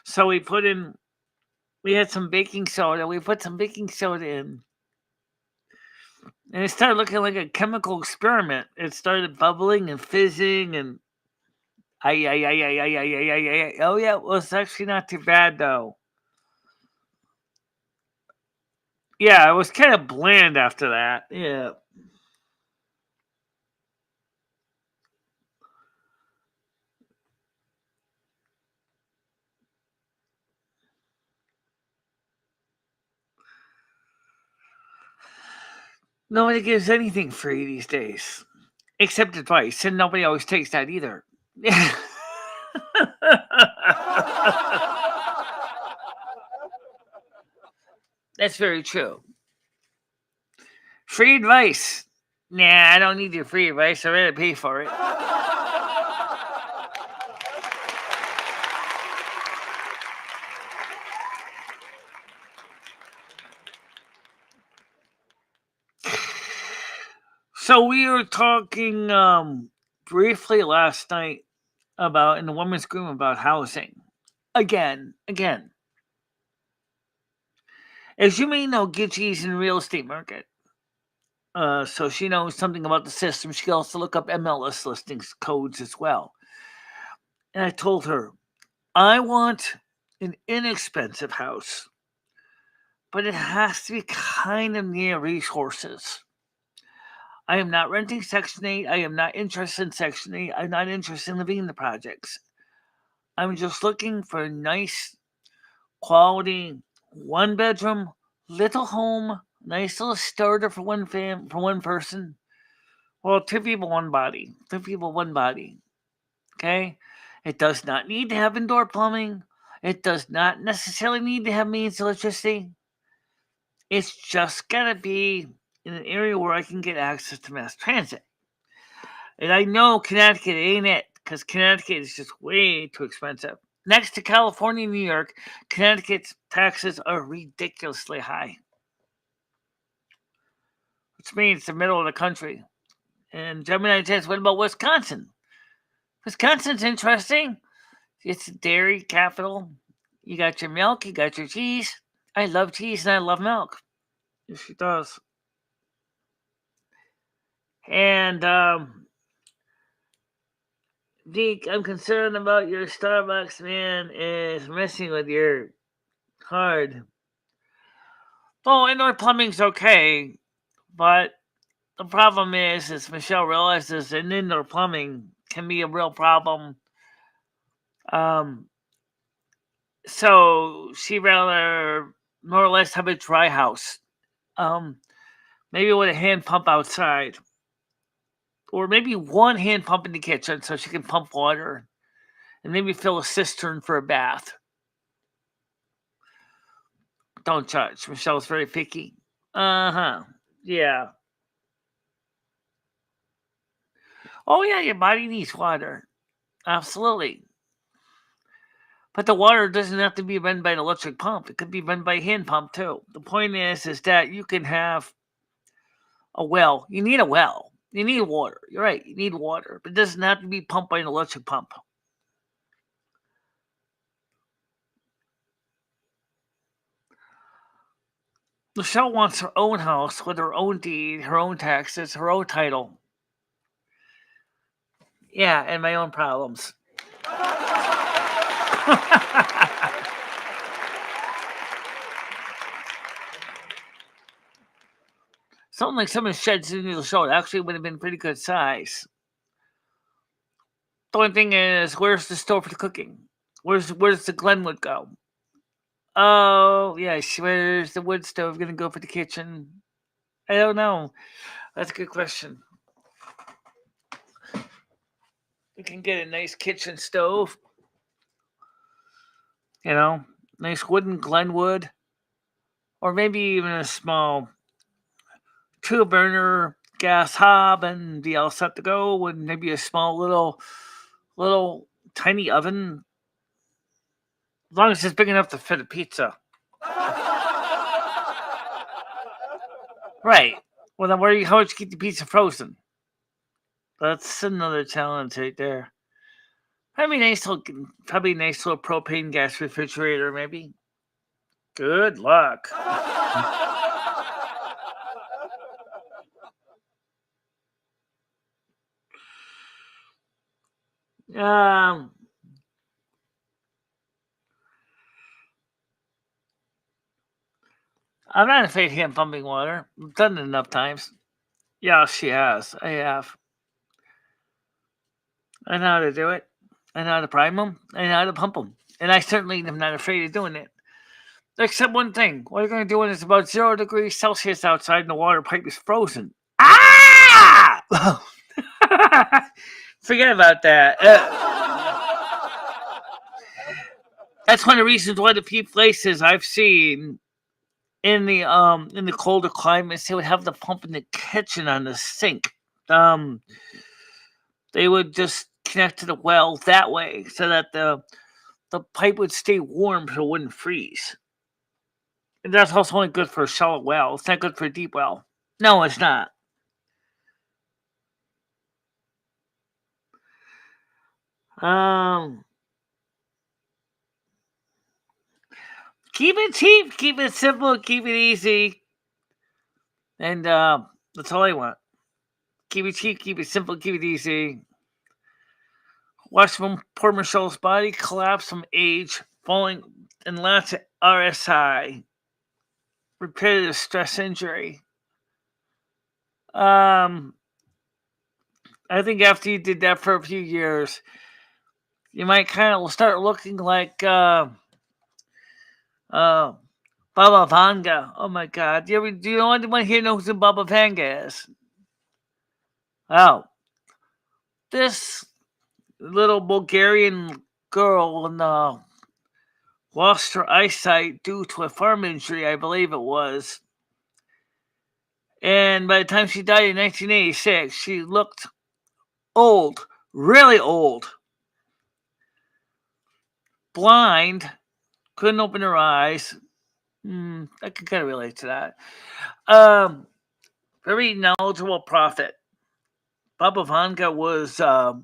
so we had some baking soda. We put some baking soda in, and it started looking like a chemical experiment. It started bubbling and fizzing, and ay ay ay ay ay ay ay ay. Ay. Oh yeah, it was actually not too bad though. Yeah, it was kind of bland after that. Yeah. Nobody gives anything free these days, except advice, and nobody always takes that either. That's very true. Free advice. Nah, I don't need your free advice. I rather pay for it. So we were talking briefly last night about in the women's group about housing. Again. As you may know, Gitchy's in the real estate market. So she knows something about the system. She can also look up MLS listings codes as well. And I told her, I want an inexpensive house, but it has to be kind of near resources. I am not renting Section 8. I am not interested in Section 8. I'm not interested in living in the projects. I'm just looking for a nice, quality, one bedroom, little home, nice little starter for one person. Well, two people, one body. Two people, one body. Okay? It does not need to have indoor plumbing. It does not necessarily need to have mains electricity. It's just gotta be in an area where I can get access to mass transit. And I know Connecticut ain't it, because Connecticut is just way too expensive. Next to California and New York, Connecticut's taxes are ridiculously high, which means the middle of the country. And Gemini says, what about Wisconsin? Wisconsin's interesting. It's a dairy capital. You got your milk, you got your cheese. I love cheese and I love milk. Yes, she does. And Deke, I'm concerned about your Starbucks man is messing with your card. Well, indoor plumbing's okay, but the problem is Michelle realizes that indoor plumbing can be a real problem. Um, so she rather more or less have a dry house. Maybe with a hand pump outside, or maybe one hand pump in the kitchen so she can pump water, and maybe fill a cistern for a bath. Don't judge. Michelle's very picky. Uh-huh. Yeah. Oh, yeah, your body needs water. Absolutely. But the water doesn't have to be run by an electric pump. It could be run by a hand pump, too. The point is that you can have a well. You need a well. You need water. You're right. You need water. But it doesn't have to be pumped by an electric pump. Michelle wants her own house with her own deed, her own taxes, her own title. Yeah, and my own problems. Something like someone sheds into the show. It actually would have been pretty good size. The only thing is, where's the stove for the cooking? Where's the Glenwood go? Oh, yes. Where's the wood stove going to go for the kitchen? I don't know. That's a good question. We can get a nice kitchen stove. Nice wooden Glenwood. Or maybe even a small 2-burner gas hob and be all set to go. And maybe a small little tiny oven. As long as it's big enough to fit a pizza. Right. Well, then how would you keep the pizza frozen? That's another challenge right there. Probably a nice little propane gas refrigerator, maybe. Good luck. Um, I'm not afraid of hand pumping water. I've done it enough times. Yeah, she has. I have. I know how to do it. I know how to prime them. I know how to pump them. And I certainly am not afraid of doing it. Except one thing. What you're going to do when it's about 0 degrees Celsius outside and the water pipe is frozen. Ah! Forget about that. That's one of the reasons why the few places I've seen in the colder climates, they would have the pump in the kitchen on the sink. They would just connect to the well that way so that the pipe would stay warm so it wouldn't freeze. And that's also only good for a shallow well. It's not good for a deep well. No, it's not. Um, Keep it cheap, keep it simple, keep it easy, and that's all I want. Keep it cheap, keep it simple, keep it easy. Watched poor Michelle's body collapse from age, falling and lots of RSI, repetitive stress injury. I think after you did that for a few years, you might kind of start looking like Baba Vanga. Oh my God! Do you know anyone here knows who Baba Vanga is? Oh, this little Bulgarian girl lost her eyesight due to a farm injury, I believe it was. And by the time she died in 1986, she looked old, really old, blind, couldn't open her eyes. I can kind of relate to that. Very knowledgeable prophet. Baba Vanga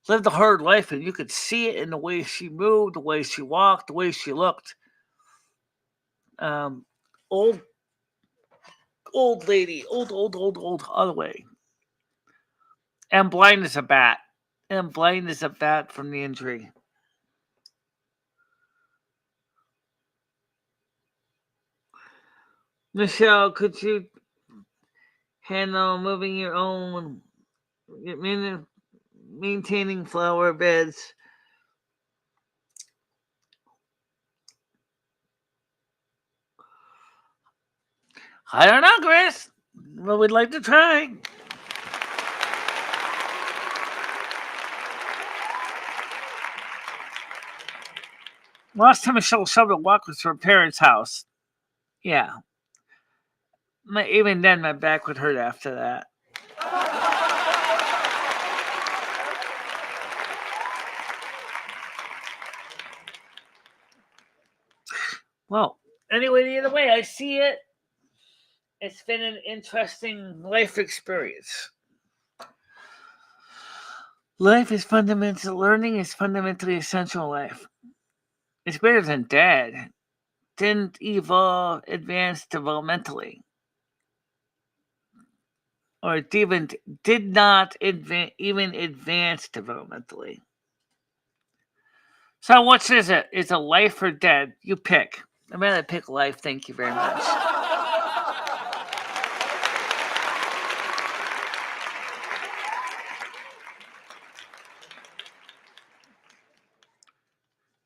lived a hard life, and you could see it in the way she moved, the way she walked, the way she looked. Old lady, old, all the way. And blind as a bat. And blind as a bat from the injury. Michelle, could you handle moving your own, maintaining flower beds? I don't know, Chris. But we'd like to try. Last time Michelle shoveled a walk was to her parents' house. Yeah. Even then, my back would hurt after that. Well, anyway, either way, I see it. It's been an interesting life experience. Life is fundamental. Learning is fundamentally essential in life. It's better than dead. Didn't evolve, advance developmentally, or did not even advance developmentally. So, which is it? Is it life or dead? You pick. I'd rather pick life. Thank you very much.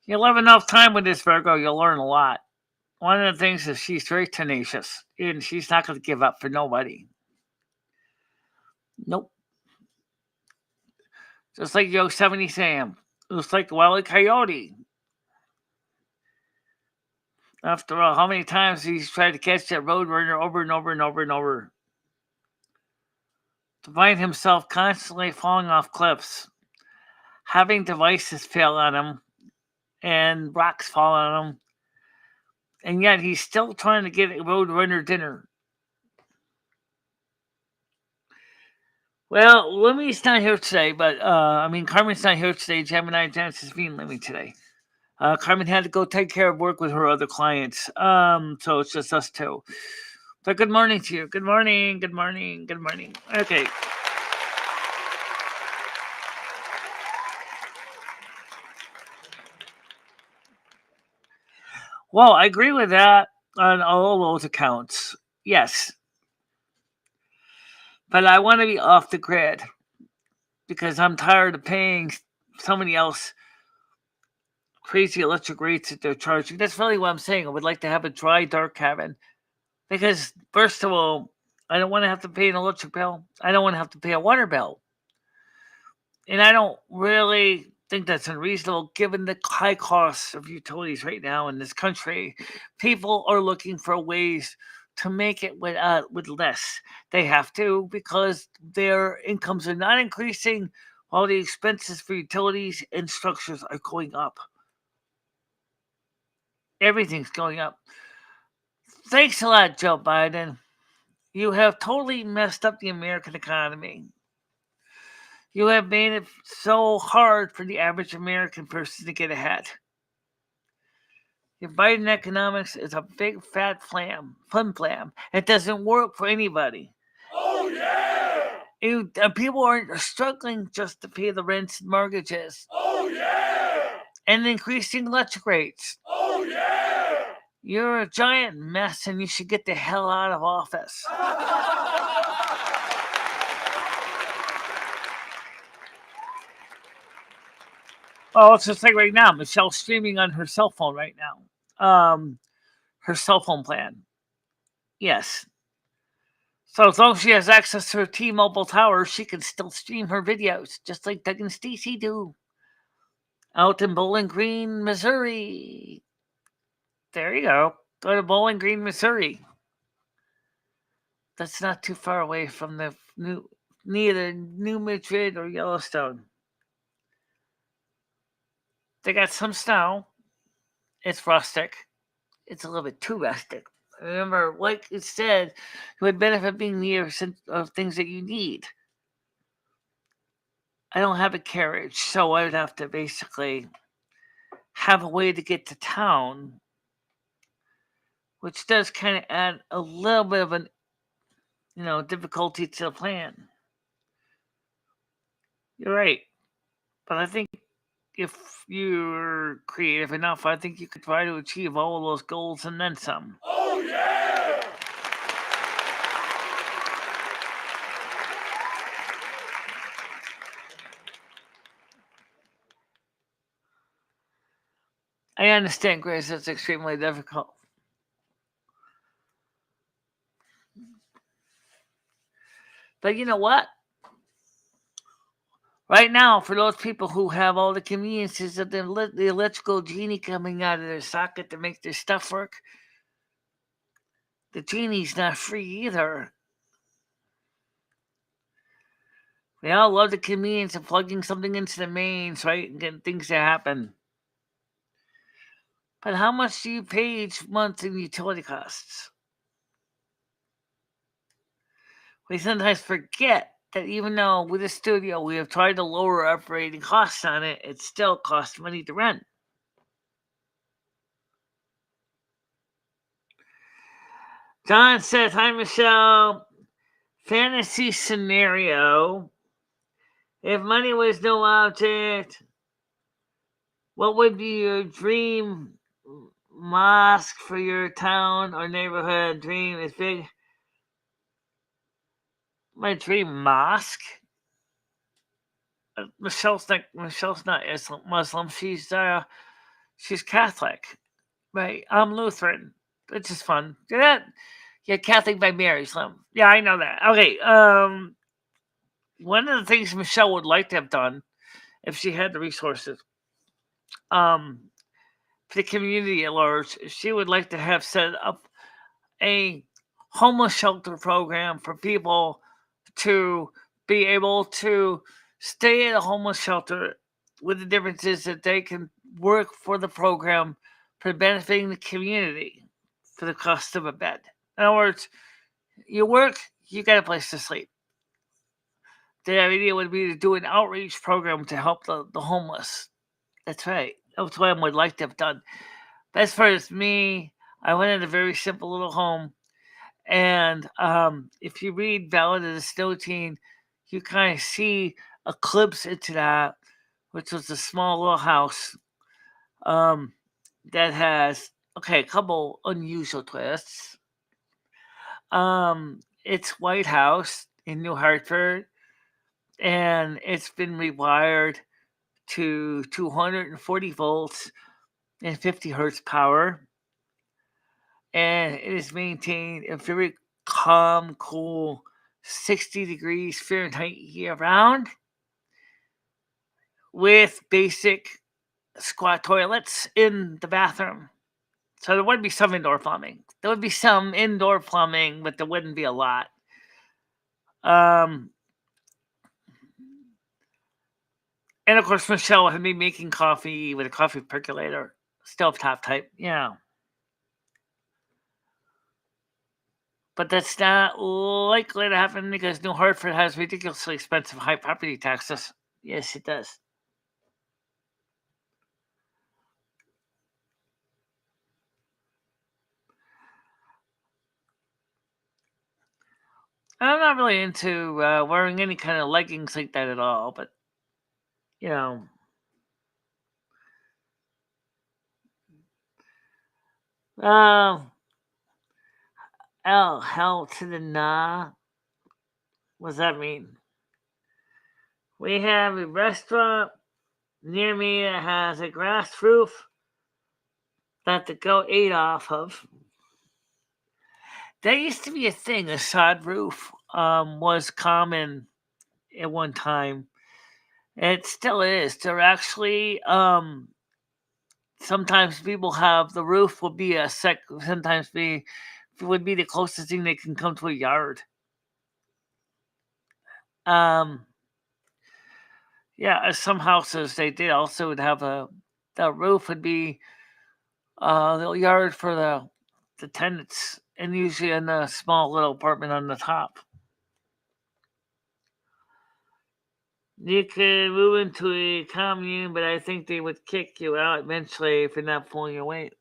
You'll have enough time with this Virgo, you'll learn a lot. One of the things is she's very tenacious, and she's not going to give up for nobody. Nope. Just like Yosemite Sam. Just like Wile E. Coyote. After all, how many times he's tried to catch that roadrunner over and over and over and over? To find himself constantly falling off cliffs, having devices fail on him, and rocks fall on him, and yet he's still trying to get a roadrunner dinner. Well, Limmy's not here today, but Carmen's not here today. Gemini Genesis being Limmy today. Carmen had to go take care of work with her other clients, so it's just us two. But good morning to you. Good morning. Good morning. Good morning. Okay. Well, I agree with that on all those accounts. Yes. But I want to be off the grid because I'm tired of paying somebody else crazy electric rates that they're charging. That's really what I'm saying. I would like to have a dry, dark cabin because, first of all, I don't want to have to pay an electric bill. I don't want to have to pay a water bill. And I don't really think that's unreasonable given the high costs of utilities right now in this country. People are looking for ways to make it with less. They have to because their incomes are not increasing while the expenses for utilities and structures are going up. Everything's going up. Thanks a lot, Joe Biden. You have totally messed up the American economy. You have made it so hard for the average American person to get ahead. Your Biden economics is a big fat flam. It doesn't work for anybody. Oh, yeah! People aren't struggling just to pay the rents and mortgages. Oh, yeah! And increasing electric rates. Oh, yeah! You're a giant mess and you should get the hell out of office. Well, it's just like right now. Michelle's streaming on her cell phone right now. Her cell phone plan. Yes. So as long as she has access to her T-Mobile tower, she can still stream her videos, just like Doug and Stacy do. Out in Bowling Green, Missouri. There you go. Go to Bowling Green, Missouri. That's not too far away from neither New Madrid or Yellowstone. They got some snow. It's rustic. It's a little bit too rustic. Remember, like it said, you would benefit being near of things that you need. I don't have a carriage, so I would have to basically have a way to get to town, which does kind of add a little bit of an difficulty to the plan. You're right, but I think if you're creative enough, I think you could try to achieve all of those goals and then some. Oh, yeah! I understand, Grace, it's extremely difficult. But you know what? Right now, for those people who have all the conveniences of the electrical genie coming out of their socket to make their stuff work, the genie's not free either. We all love the convenience of plugging something into the mains, right, and getting things to happen. But how much do you pay each month in utility costs? We sometimes forget that even though with the studio we have tried to lower operating costs on it, it still costs money to rent. John says, "Hi, Michelle. Fantasy scenario. If money was no object, what would be your dream mosque for your town or neighborhood? Dream is big. My dream mosque? Michelle's not Muslim. She's Catholic, right? I'm Lutheran. It's just fun. Yeah, Catholic by marriage. Yeah, I know that. Okay. One of the things Michelle would like to have done if she had the resources, for the community at large, she would like to have set up a homeless shelter program for people to be able to stay at a homeless shelter, with the difference is that they can work for the program for benefiting the community for the cost of a bed. In other words, you work, you got a place to sleep. The idea would be to do an outreach program to help the homeless. That's right. That's what I would like to have done. But as far as me, I went in a very simple little home. And if you read Ballad of the Snow Teen, you kind of see a glimpse into that, which was a small little house that has, a couple unusual twists. It's White House in New Hartford, and it's been rewired to 240 volts and 50 hertz power. And it is maintained a very calm, cool 60 degrees Fahrenheit year round with basic squat toilets in the bathroom. So there would be some indoor plumbing. There would be some indoor plumbing, but there wouldn't be a lot. And of course, Michelle had me making coffee with a coffee percolator, stovetop type. Yeah. But that's not likely to happen because New Hartford has ridiculously expensive high property taxes. Yes, it does. I'm not really into wearing any kind of leggings like that at all, but you know, uh, hell to the nah. What does that mean? We have a restaurant near me that has a grass roof that the goat ate off of. That used to be a thing. A sod roof was common at one time. It still is. They're actually sometimes people have the roof will be a sec. Sometimes be would be the closest thing they can come to a yard. Um, yeah, some houses they did also would have a the roof would be the yard for the tenants, and usually in a small little apartment on the top. You could move into a commune, but I think they would kick you out eventually if you're not pulling your weight.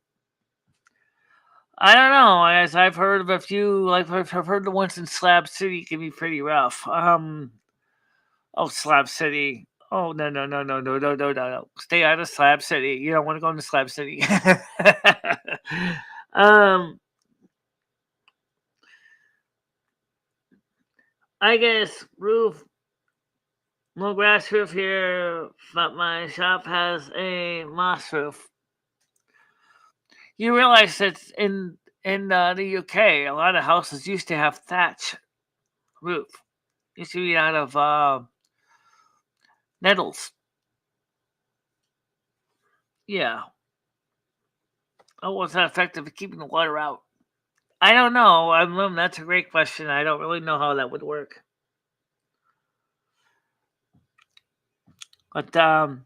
I don't know. As I've heard of a few, like I've heard the ones in Slab City can be pretty rough. Oh, Slab City. Oh no! Stay out of Slab City. You don't want to go into Slab City. um, I guess roof, no grass roof here, but my shop has a moss roof. You realize that in the UK, a lot of houses used to have thatch roof. Used to be out of nettles. Yeah. Oh, was that effective at keeping the water out? I don't know. That's a great question. I don't really know how that would work. But I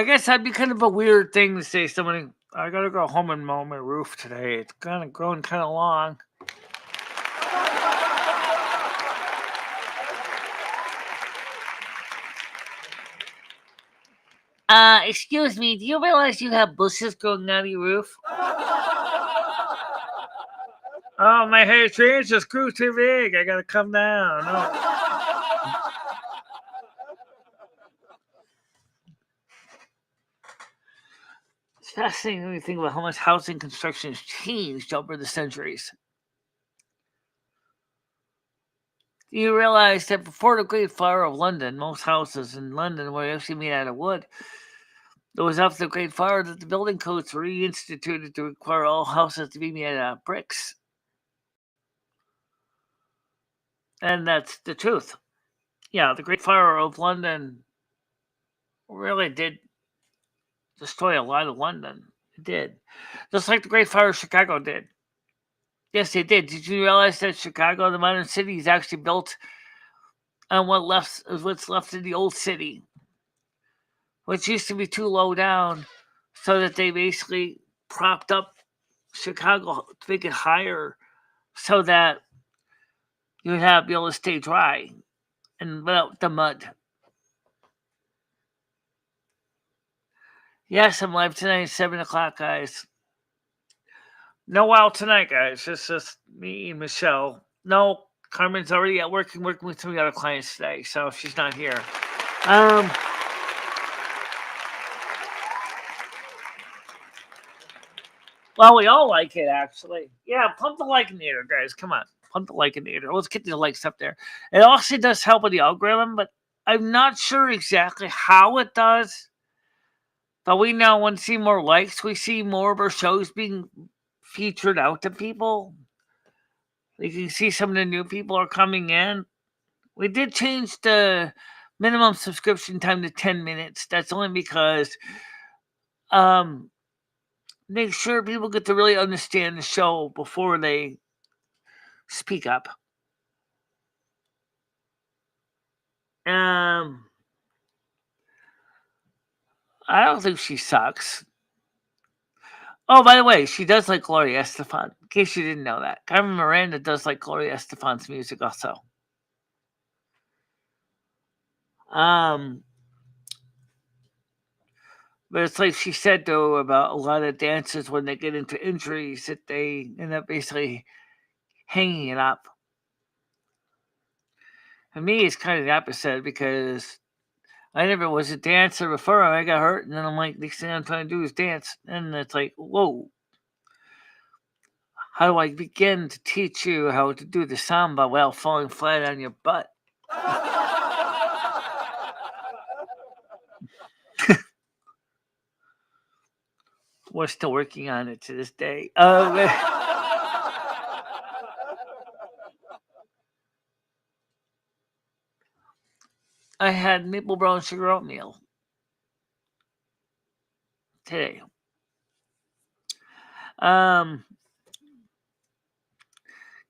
guess that'd be kind of a weird thing to say. Somebody, I gotta go home and mow my roof today. It's kind of growing kind of long. Excuse me. Do you realize you have bushes growing out of your roof? Oh, my hair tree just grew too big. I gotta come down. Oh. It's fascinating when you think about how much housing construction has changed over the centuries. You realize that before the Great Fire of London, most houses in London were actually made out of wood. It was after the Great Fire that the building codes were reinstituted to require all houses to be made out of bricks. And that's the truth. Yeah, the Great Fire of London really did destroy a lot of London. It did. Just like the Great Fire of Chicago did. Yes, it did. Did you realize that Chicago, the modern city, is actually built on what's left of the old city, which used to be too low down, so that they basically propped up Chicago to make it higher, so that you would be able to stay dry and without the mud. Yes, I'm live tonight, 7 o'clock, guys. No wild tonight, guys. It's just me and Michelle. No, Carmen's already at working with some other clients today, so she's not here. Well, we all like it, actually. Yeah, pump the like indicator, guys. Come on. Pump the like indicator. Let's get the likes up there. It also does help with the algorithm, but I'm not sure exactly how it does. But we know when we see more likes, we see more of our shows being featured out to people. You can see some of the new people are coming in. We did change the minimum subscription time to 10 minutes. That's only because um make sure people get to really understand the show before they speak up. Um, I don't think she sucks. Oh, by the way, she does like Gloria Estefan. In case you didn't know that, Carmen Miranda does like Gloria Estefan's music also. Um, But it's like she said, though, about a lot of dancers when they get into injuries that they end up basically hanging it up. For me, it's kind of the opposite because I never was a dancer before. I got hurt, and then I'm like, next thing I'm trying to do is dance. And it's like, whoa, how do I begin to teach you how to do the samba while falling flat on your butt? We're still working on it to this day. I had maple brown sugar oatmeal today. Um,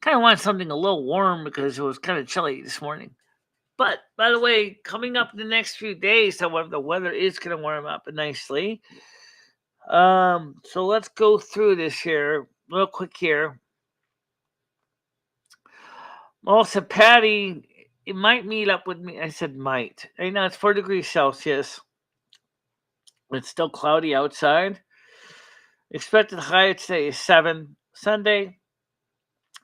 Kind of wanted something a little warm because it was kind of chilly this morning. But by the way, coming up in the next few days, however, the weather is going to warm up nicely. So let's go through this here real quick here. Also, Patty, it might meet up with me. I said might. Right now it's 4 degrees Celsius. It's still cloudy outside. Expected high today is 7. Sunday,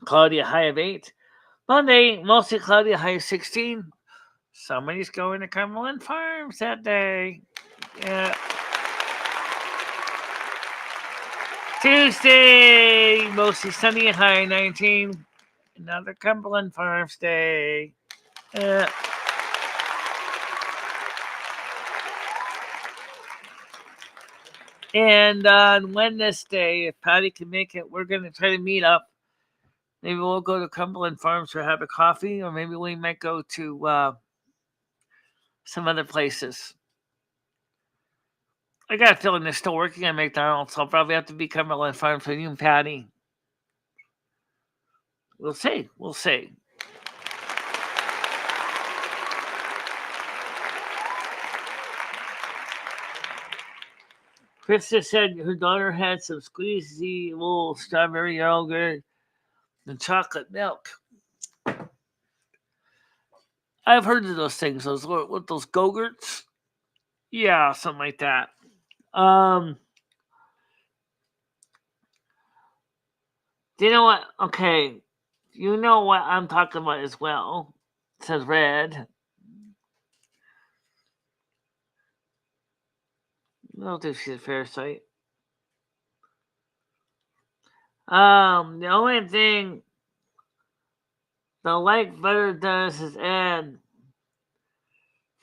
cloudy, a high of 8. Monday, mostly cloudy, a high of 16. Somebody's going to Cumberland Farms that day. Yeah. Tuesday, mostly sunny, a high of 19. Another Cumberland Farms day. Yeah. And on Wednesday, if Patty can make it, we're going to try to meet up. Maybe we'll go to Cumberland Farms for have a coffee, or maybe we might go to some other places. I got a feeling they're still working on McDonald's, so I'll probably have to be Cumberland Farms for you and Patty. We'll see. We'll see. Krista said her daughter had some squeezy little strawberry yogurt and chocolate milk. I've heard of those things. Those Go-Gurts. Yeah, something like that. Do you know what? Okay, you know what I'm talking about as well. It says red. I don't think she's a fair sight. The only thing the like button does is add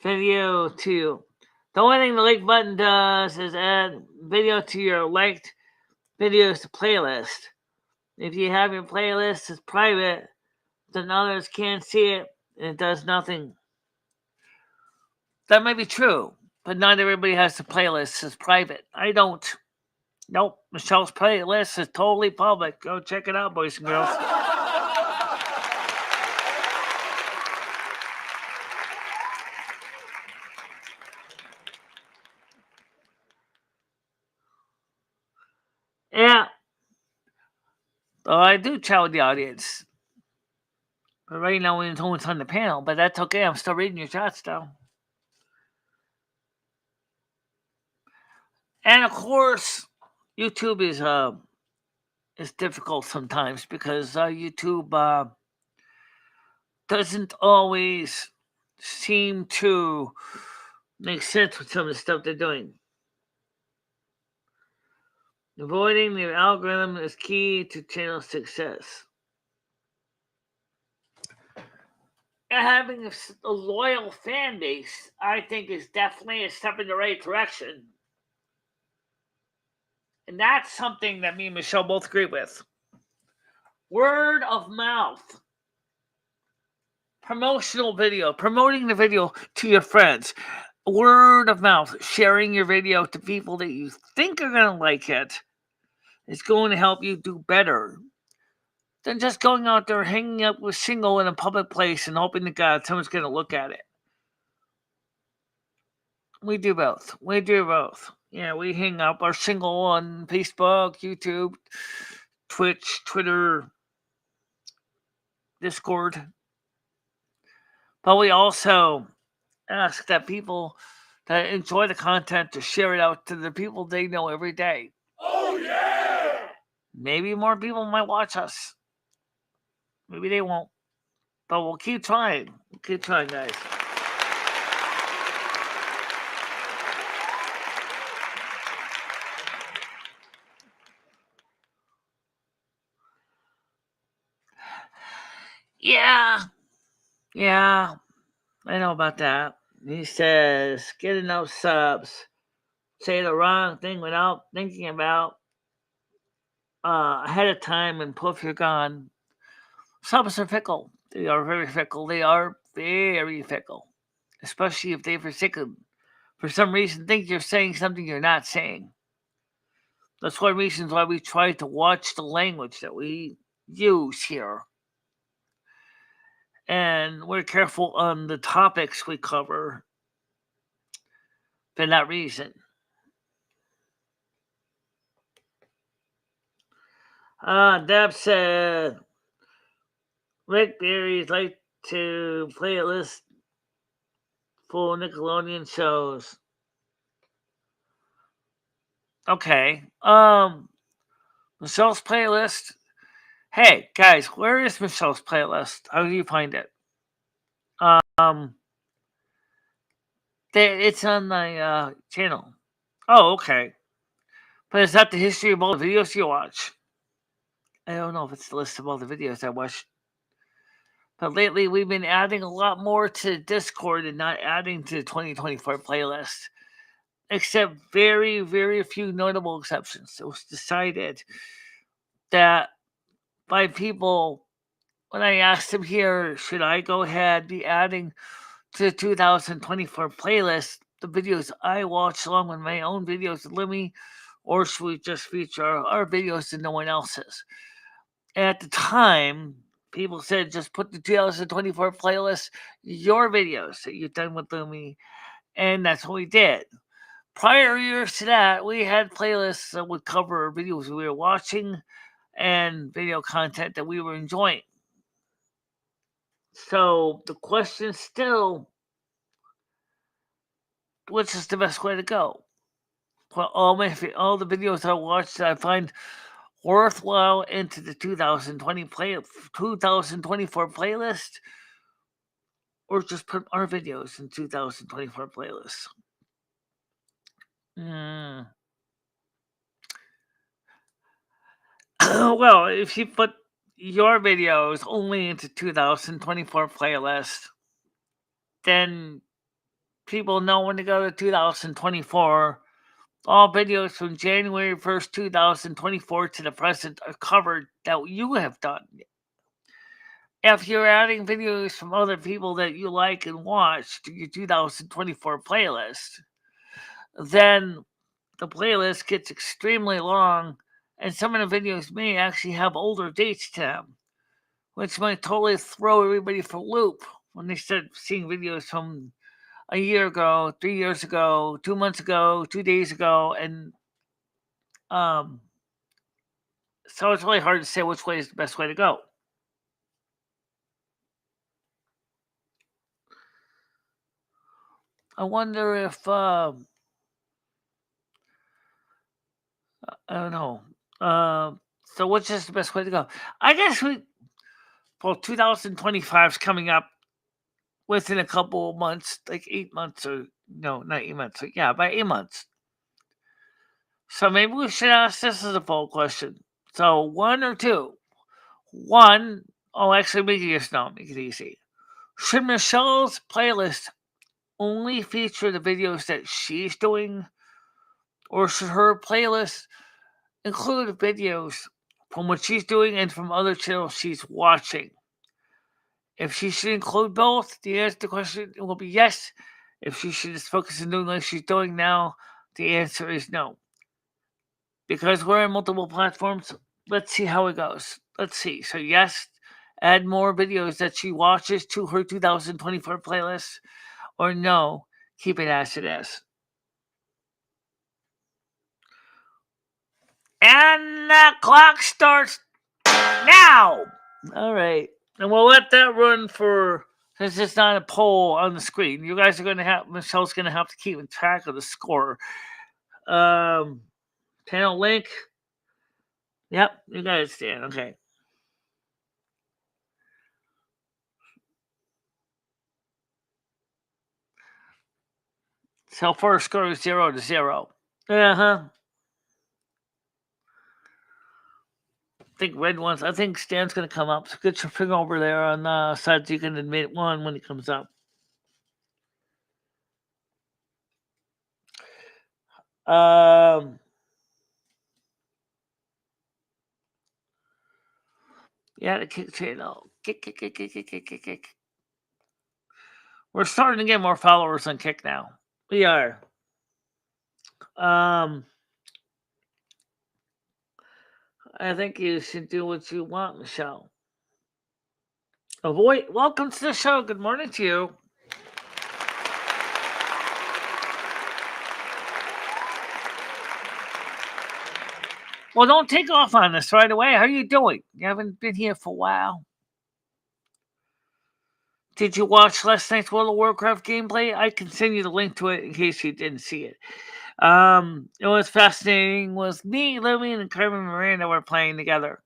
video to. The only thing the like button does is add video to your liked videos to playlist. If you have your playlist as private, then others can't see it and it does nothing. That might be true, but not everybody has the playlist as private. I don't. Nope, Michelle's playlist is totally public. Go check it out, boys and girls. Yeah. Well, I do chat with the audience. But right now, we're on the panel, but that's okay. I'm still reading your chats, though. And of course, YouTube is difficult sometimes because YouTube doesn't always seem to make sense with some of the stuff they're doing. Avoiding the algorithm is key to channel success. And having a loyal fan base, I think, is definitely a step in the right direction. And that's something that me and Michelle both agree with. Word of mouth. Promotional video. Promoting the video to your friends. Word of mouth. Sharing your video to people that you think are going to like it is going to help you do better than just going out there hanging up with shingle in a public place and hoping to God someone's going to look at it. We do both. Yeah, we hang up our shingle on Facebook, YouTube, Twitch, Twitter, Discord. But we also ask that people that enjoy the content to share it out to the people they know every day. Oh yeah! Maybe more people might watch us. Maybe they won't. But we'll keep trying. We'll keep trying, guys. Yeah. Yeah. I know about that. He says, get enough subs. Say the wrong thing without thinking about ahead of time, and poof, you're gone. Subs are fickle. They are very fickle. They are very fickle. Especially if they for some reason think you're saying something you're not saying. That's one of the reasons why we try to watch the language that we use here. And we're careful on the topics we cover for that reason. Deb said, Rick Berry's like to play a list full Nickelodeon shows. Okay. Michelle's playlist. Hey, guys, where is Michelle's playlist? How do you find it? It's on my channel. Oh, okay. But is that the history of all the videos you watch? I don't know if it's the list of all the videos I watch. But lately, we've been adding a lot more to Discord and not adding to the 2024 playlist. Except very, very few notable exceptions. It was decided that by people, when I asked them here, should I go ahead be adding to the 2024 playlist the videos I watch along with my own videos with Limmy, or should we just feature our videos and no one else's? At the time, people said just put the 2024 playlist, your videos that you've done with Lumi, and that's what we did. Prior years to that, we had playlists that would cover videos we were watching and video content that we were enjoying. So the question is still, which is the best way to go? Put all the videos I watch that I find worthwhile into the 2024 playlist, or just put our videos in 2024 playlists. Well, if you put your videos only into 2024 playlist, then people know when to go to 2024. All videos from January 1st, 2024 to the present are covered that you have done. If you're adding videos from other people that you like and watch to your 2024 playlist, then the playlist gets extremely long, and some of the videos may actually have older dates to them, which might totally throw everybody for a loop when they start seeing videos from a year ago, 3 years ago, 2 months ago, 2 days ago, and so it's really hard to say which way is the best way to go. I wonder if I don't know. So which is the best way to go? I guess 2025 is coming up within a couple of months, like 8 months, or no, not 8 months. Yeah, about 8 months. So maybe we should ask this as a poll question. So 1 or 2. 1, actually make it easy. Should Michelle's playlist only feature the videos that she's doing, or should her playlist include videos from what she's doing and from other channels she's watching? If she should include both, the answer to the question will be yes. If she should just focus on doing like she's doing now, the answer is no. Because we're on multiple platforms, let's see how it goes. Let's see. So yes, add more videos that she watches to her 2024 playlist, or no, keep it as it is. And the clock starts now. All right. And we'll let that run for There's just not a poll on the screen. You guys are going to have, Michelle's going to have to keep track of the score. Panel link. Yep, you got it, Stan. Okay. So far, score is 0-0. Uh-huh. I think red ones. I think Stan's going to come up. So get your finger over there on the side so you can admit one when he comes up. Yeah, the kick channel. Kick. We're starting to get more followers on Kick now. We are. I think you should do what you want, Michelle. Welcome to the show. Good morning to you. Well, don't take off on this right away. How are you doing? You haven't been here for a while. Did you watch last night's World of Warcraft gameplay? I can send you the link to it in case you didn't see it. It was fascinating. Was me, Lillian, and Carmen Miranda were playing together.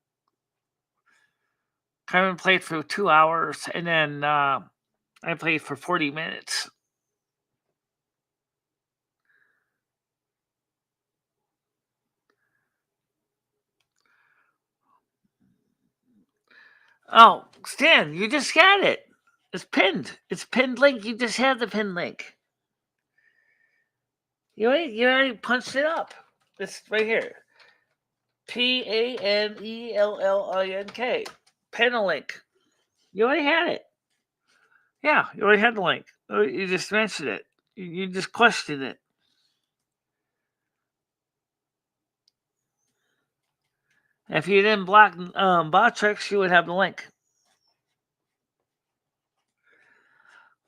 Carmen played for 2 hours, and then I played for 40 minutes. Oh, Stan, you just got it. It's pinned. It's pinned link. You just had the pinned link. You already punched it up. It's right here. PANELLINK. Pin a link. You already had it. Yeah, you already had the link. You just mentioned it. You just questioned it. If you didn't block Botrix, you would have the link.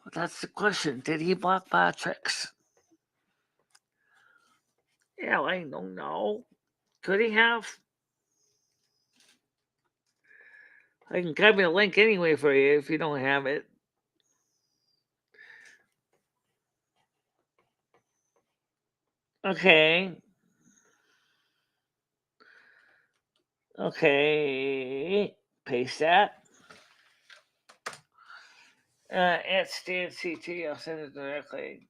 Well, that's the question. Did he block Botrix? Yeah, I don't know. Could he have? I can copy the link anyway for you if you don't have it. Okay. Okay. Paste that. At Stan CT, I'll send it directly.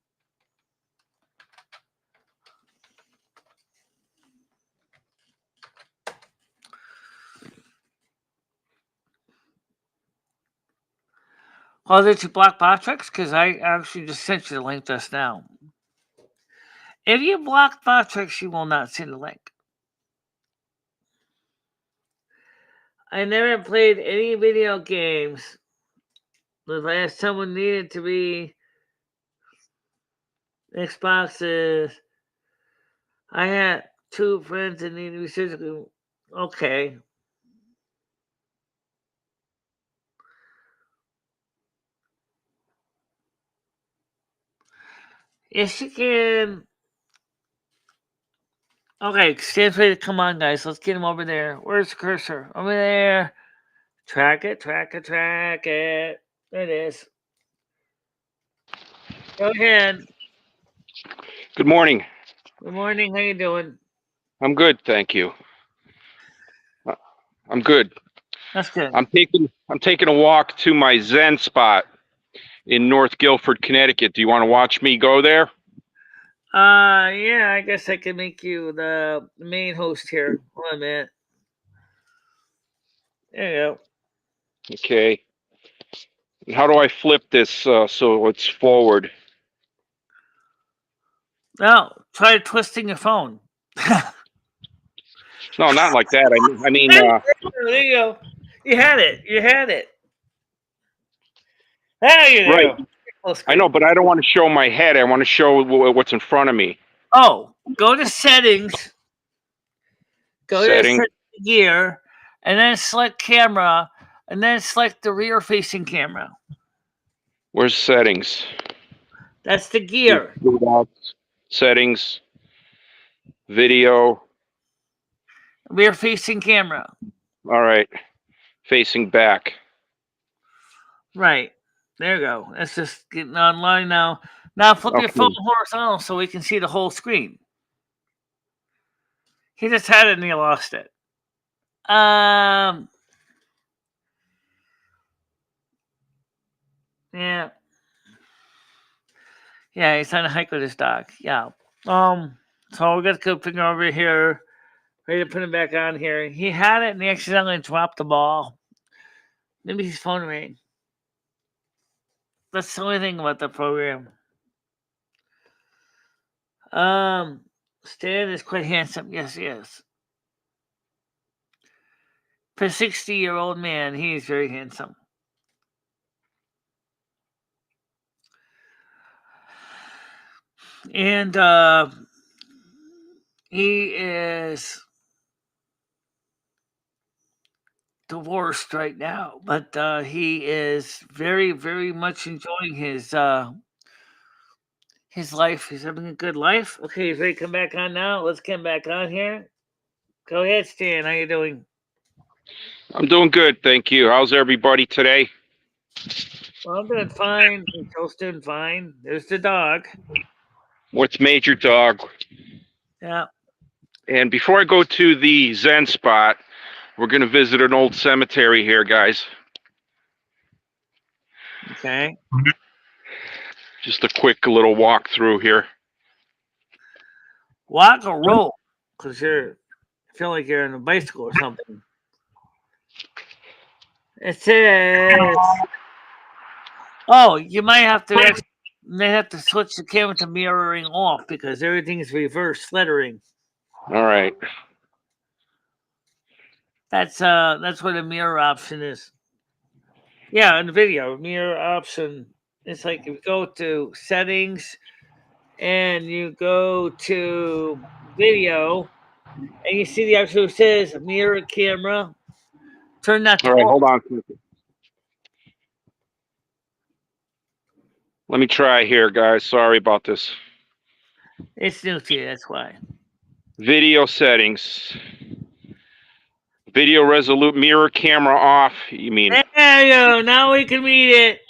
Oh, did you block Botrix? Because I actually just sent you the link just now. If you block Botrix, you will not see the link. I never played any video games. The last someone needed to be Xboxes. I had 2 friends that needed to be physically. Okay. Yes, you can. Okay, stand ready. Come on, guys. Let's get him over there. Where's the cursor? Over there. Track it. There it is. Go ahead. Good morning. Good morning. How you doing? I'm good, thank you. I'm good. That's good. I'm taking a walk to my Zen spot in North Guilford, Connecticut. Do you want to watch me go there? Yeah, I guess I can make you the main host here. Hold on a minute. There you go. Okay. And how do I flip this so it's forward? Now, try twisting your phone. No, not like that. I mean, there you go. You had it. There you right. go. I know, but I don't want to show my head. I want to show what's in front of me. Oh, go to settings. Go to gear, and then select camera, and then select the rear-facing camera. Where's settings? That's the gear. Settings. Video. Rear-facing camera. All right. Facing back. Right. There you go. That's just getting online now. Now flip your phone Okay. horizontal so we can see the whole screen. He just had it and he lost it. Yeah. Yeah, he's on a hike with his dog. Yeah. So we got to put finger over here. Ready to put him back on here. He had it and he accidentally dropped the ball. Maybe his phone rang. That's the only thing about the program. Stan is quite handsome. Yes, he is. For a 60-year-old man, he is very handsome. And he is divorced right now, but he is very, very much enjoying his life. He's having a good life. Okay, he's ready to come back on now. Let's get him back on here. Go ahead, Stan. How you doing? I'm doing good, thank you. How's everybody today? Well, I'm doing fine. Michelle's doing fine. There's the dog. What's Major Dog? Yeah. And before I go to the Zen spot, we're going to visit an old cemetery here, guys. Okay. Just a quick little walk through here. Walk or roll? Because I feel like you're on a bicycle or something. It says, oh, you might have to switch the camera to mirroring off because everything's reverse lettering. All right. That's what a mirror option is. Yeah, in the video, mirror option. It's like if you go to settings and you go to video and you see the option that says mirror camera, turn that to All right, off. hold on. Let me try here, guys. Sorry about this. It's new to you, that's why. Video settings. Video resolute mirror camera off. You mean? There you go. Now we can read it.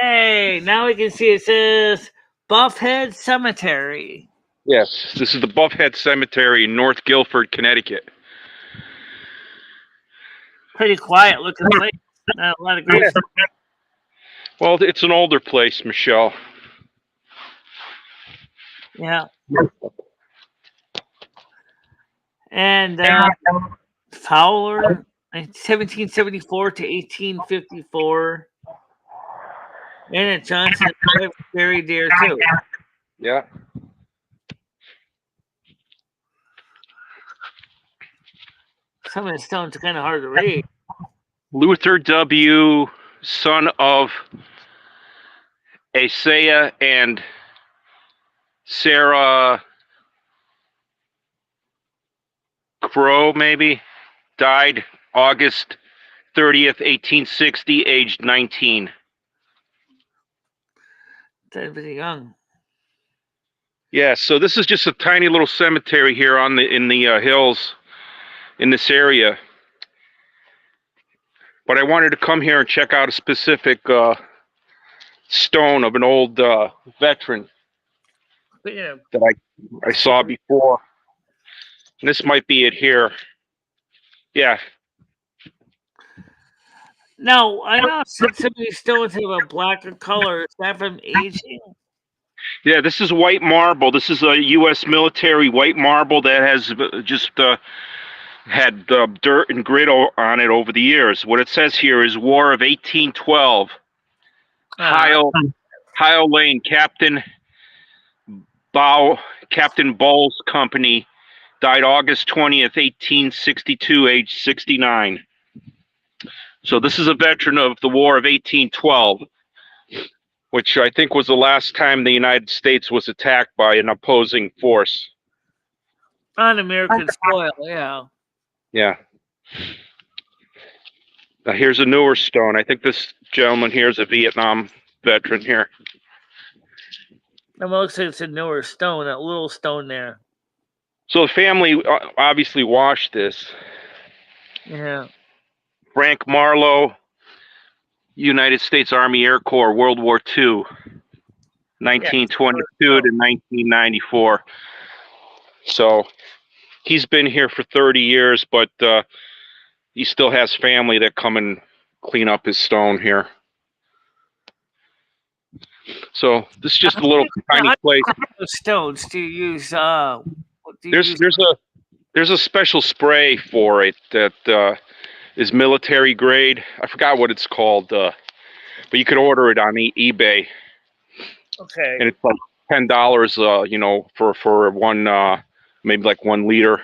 Hey, now we can see it says Buffhead Cemetery. Yes, this is the Buffhead Cemetery in North Guilford, Connecticut. Pretty quiet looking place. Not a lot of graves. Well, it's an older place, Michelle. Yeah. And Fowler, 1774 to 1854. And Johnson buried there too. Yeah. Some of the stones are kind of hard to read. Luther W., son of Isaiah and Sarah Crow, maybe, died August 30th, 1860, aged 19. They're pretty young. Yeah, so this is just a tiny little cemetery here in the hills in this area. But I wanted to come here and check out a specific stone of an old veteran But, you know, that I saw before. And this might be it here. Yeah. no, I know some of these stones have a blacker color. Is that from aging? Yeah, this is white marble. This is a U.S. military white marble that has just had dirt and grit on it over the years. What it says here is War of 1812. Hyle Lane, Captain Bowles Company, died August 20th, 1862, age 69. So this is a veteran of the War of 1812, which I think was the last time the United States was attacked by an opposing force. On American soil, yeah. Yeah. Now here's a newer stone. I think this gentleman here is a Vietnam veteran here. It looks like it's a newer stone, that little stone there. So the family obviously washed this. Yeah. Frank Marlowe, United States Army Air Corps, World War II, 1922 to 1994. So he's been here for 30 years, but he still has family that come and clean up his stone here. So this is just a little tiny place. What kind of stones do you use? There's a special spray for it that is military grade. I forgot what it's called, but you could order it on eBay. Okay. And it's like $10, you know, for one, maybe like 1 liter.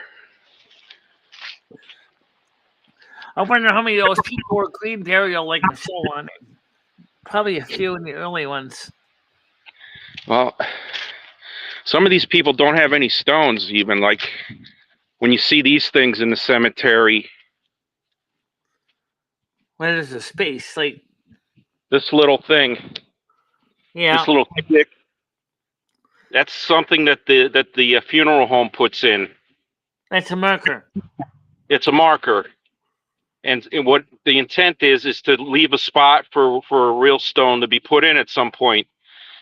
I wonder how many of those people were green burial like Michelle wanted. Probably a few in the early ones. Well, some of these people don't have any stones even. Like when you see these things in the cemetery. What is the space? Like this little thing. Yeah. This little tick. That's something that the funeral home puts in. That's a marker. It's a marker. And what the intent is to leave a spot for a real stone to be put in at some point.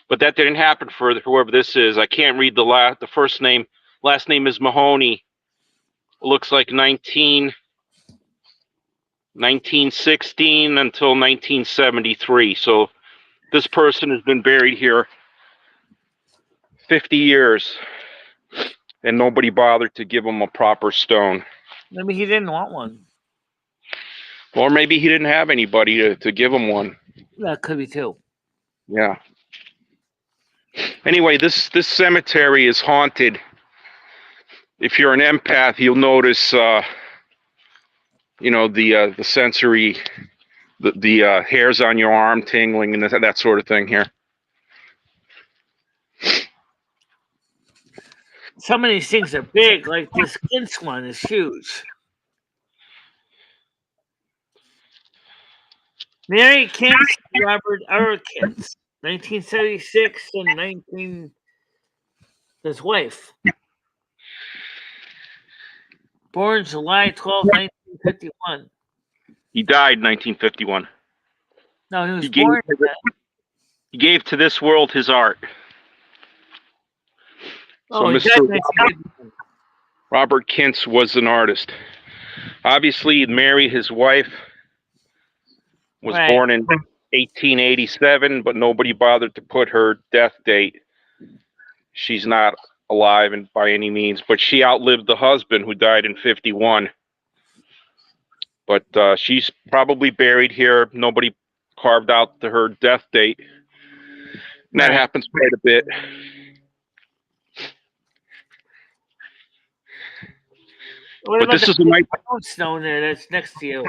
But that didn't happen for whoever this is. I can't read the first name. Last name is Mahoney. Looks like 1916 until 1973. So this person has been buried here 50 years, and nobody bothered to give him a proper stone. Maybe he didn't want one. Or maybe he didn't have anybody to give him one. That could be too. Yeah. Anyway, this cemetery is haunted. If you're an empath, you'll notice, you know, the sensory, the hairs on your arm tingling and that sort of thing here. Some of these things are big, like this Kintz one is huge. Mary Kintz, Robert R. Kintz, 1976 and his wife. Born July 12, 1951. He died in 1951. No, he was born. He gave to this world his art. So Mr. Robert Kintz was an artist. Obviously, Mary, his wife, was born in 1887, but nobody bothered to put her death date. She's not alive by any means, but she outlived the husband who died in 51. But she's probably buried here. Nobody carved out her death date. And that happens quite a bit. But this is a nice stone there that's next to you.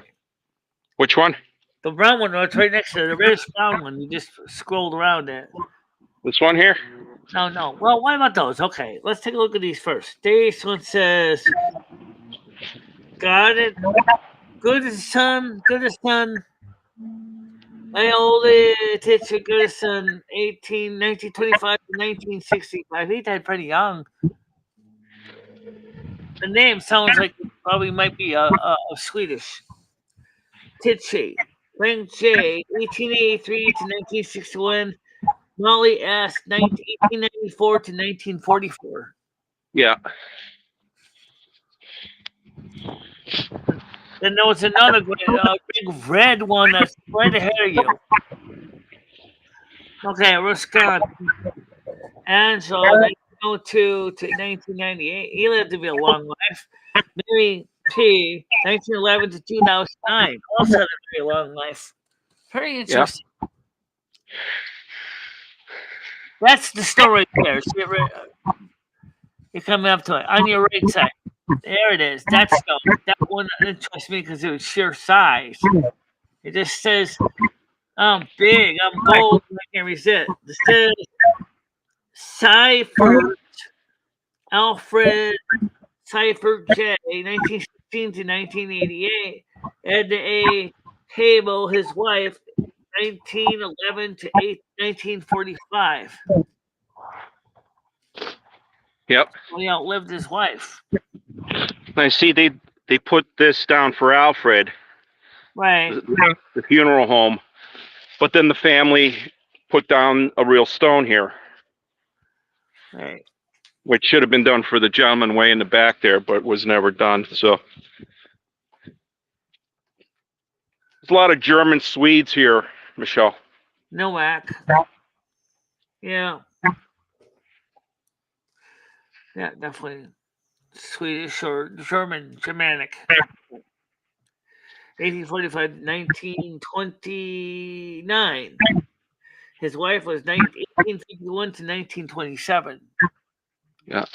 Which one? The brown one that's right next to the reddish brown one. You just scrolled around it. This one here? No. Well, what about those? Okay, let's take a look at these first. This one says, "Got it. Good as son. My oldest teacher, good as son, 1925 to 1965. He died pretty young. The name sounds like it probably might be a Swedish. Titsche, Frank J, 1883 to 1961. Molly S, 1894 to 1944. Yeah. Then there was another big red one that's right ahead of you. Okay, Wisconsin. Angela, 1902 to 1998. He lived to be a long life. Mary P, 1911 to 2009. Also had a very long life. Very interesting. Yeah. That's the story there. So you're coming up to it. On your right side. There it is. That stone. That one interests me because it was sheer size. It just says, I'm big, I'm bold, and I can resist. It says Seifert Alfred Seifert J, 1916 to 1988. Edna A. Hable, his wife, 1911 to 1945. Yep. He outlived his wife. I see they put this down for Alfred. Right. The funeral home. But then the family put down a real stone here, Right. which should have been done for the gentleman way in the back there, but was never done. So there's a lot of German Swedes here, Michelle. NASQ. Yeah. Yeah, definitely. Swedish or German, Germanic. 1845 1929. His wife was 1851 to 1927. Yeah.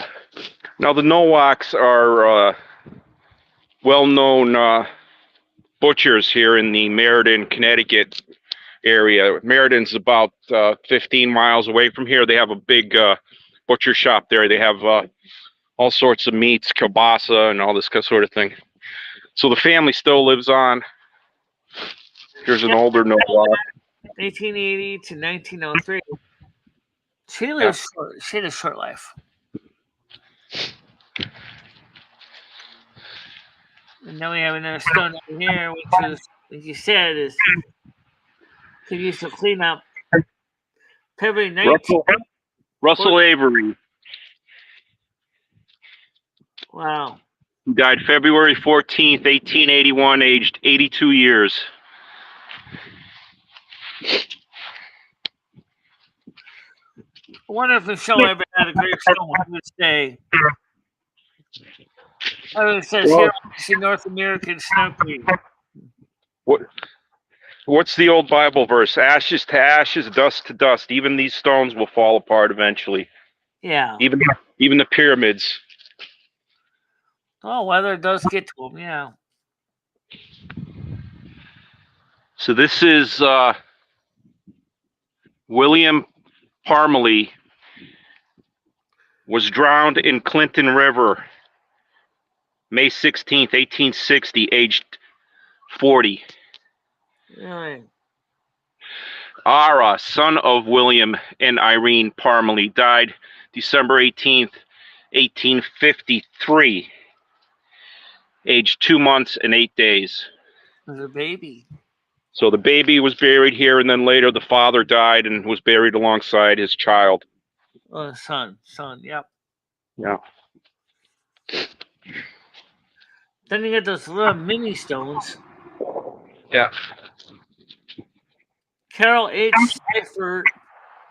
Now the Nowaks are well-known butchers here in the Meriden, Connecticut area. Meriden's about 15 miles away from here. They have a big butcher shop there. They have all sorts of meats, kielbasa, and all this sort of thing. So the family still lives on. Here's an older Nowak. 1880 to 1903. She had a short life. And now we have another stone over here, which is, like you said, is could use to clean up. February 19th. Russell Avery. Wow. He died February 14th, 1881, aged 82 years. I wonder if Michelle ever had a gravestone to this day. Oh, it says here, see North American snow queen. What's the old Bible verse? Ashes to ashes, dust to dust. Even these stones will fall apart eventually. Yeah. Even the pyramids. Oh, weather does get to them, yeah. So this is William Parmalee was drowned in Clinton River May 16th, 1860, aged 40. Really? Ara, son of William and Irene Parmalee, died December 18th, 1853, aged 2 months and 8 days. The baby. So the baby was buried here, and then later the father died and was buried alongside his child. Oh, son, yep. Yeah. Then you get those little mini stones. Yeah. Carol H. Seifert,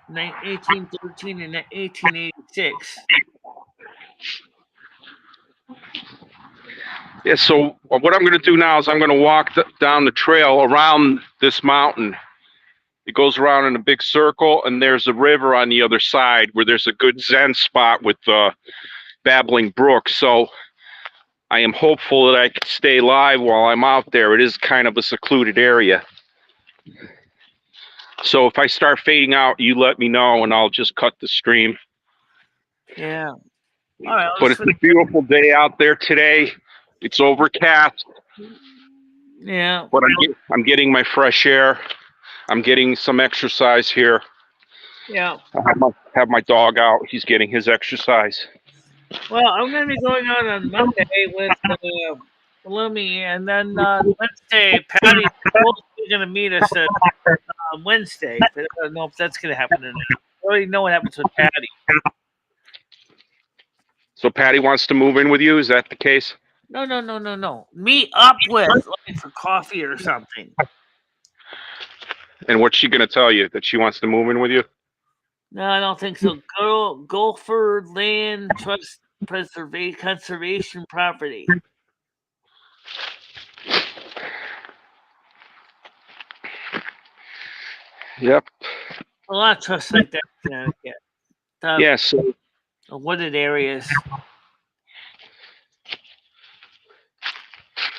1813 and 1886. Yeah, so what I'm going to do now is I'm going to walk down the trail around this mountain. It goes around in a big circle, and there's a river on the other side where there's a good Zen spot with babbling brooks. So I am hopeful that I can stay live while I'm out there. It is kind of a secluded area. So if I start fading out, you let me know, and I'll just cut the stream. Yeah. All right. But it's a beautiful day out there today. It's overcast. Yeah. But I'm getting my fresh air. I'm getting some exercise here. Yeah. I have my dog out. He's getting his exercise. Well, I'm going to be going on Monday with Lumi, and then Wednesday, Patty will be going to meet us on Wednesday. But I don't know if that's going to happen or not. I already know what happens with Patty. So Patty wants to move in with you? Is that the case? No. Meet up with, like, for coffee or something. And what's she going to tell you? That she wants to move in with you? No, I don't think so. Gulford Land Trust Conservation Property. Yep. A lot of trusts like that in Connecticut. Yes. Wooded areas.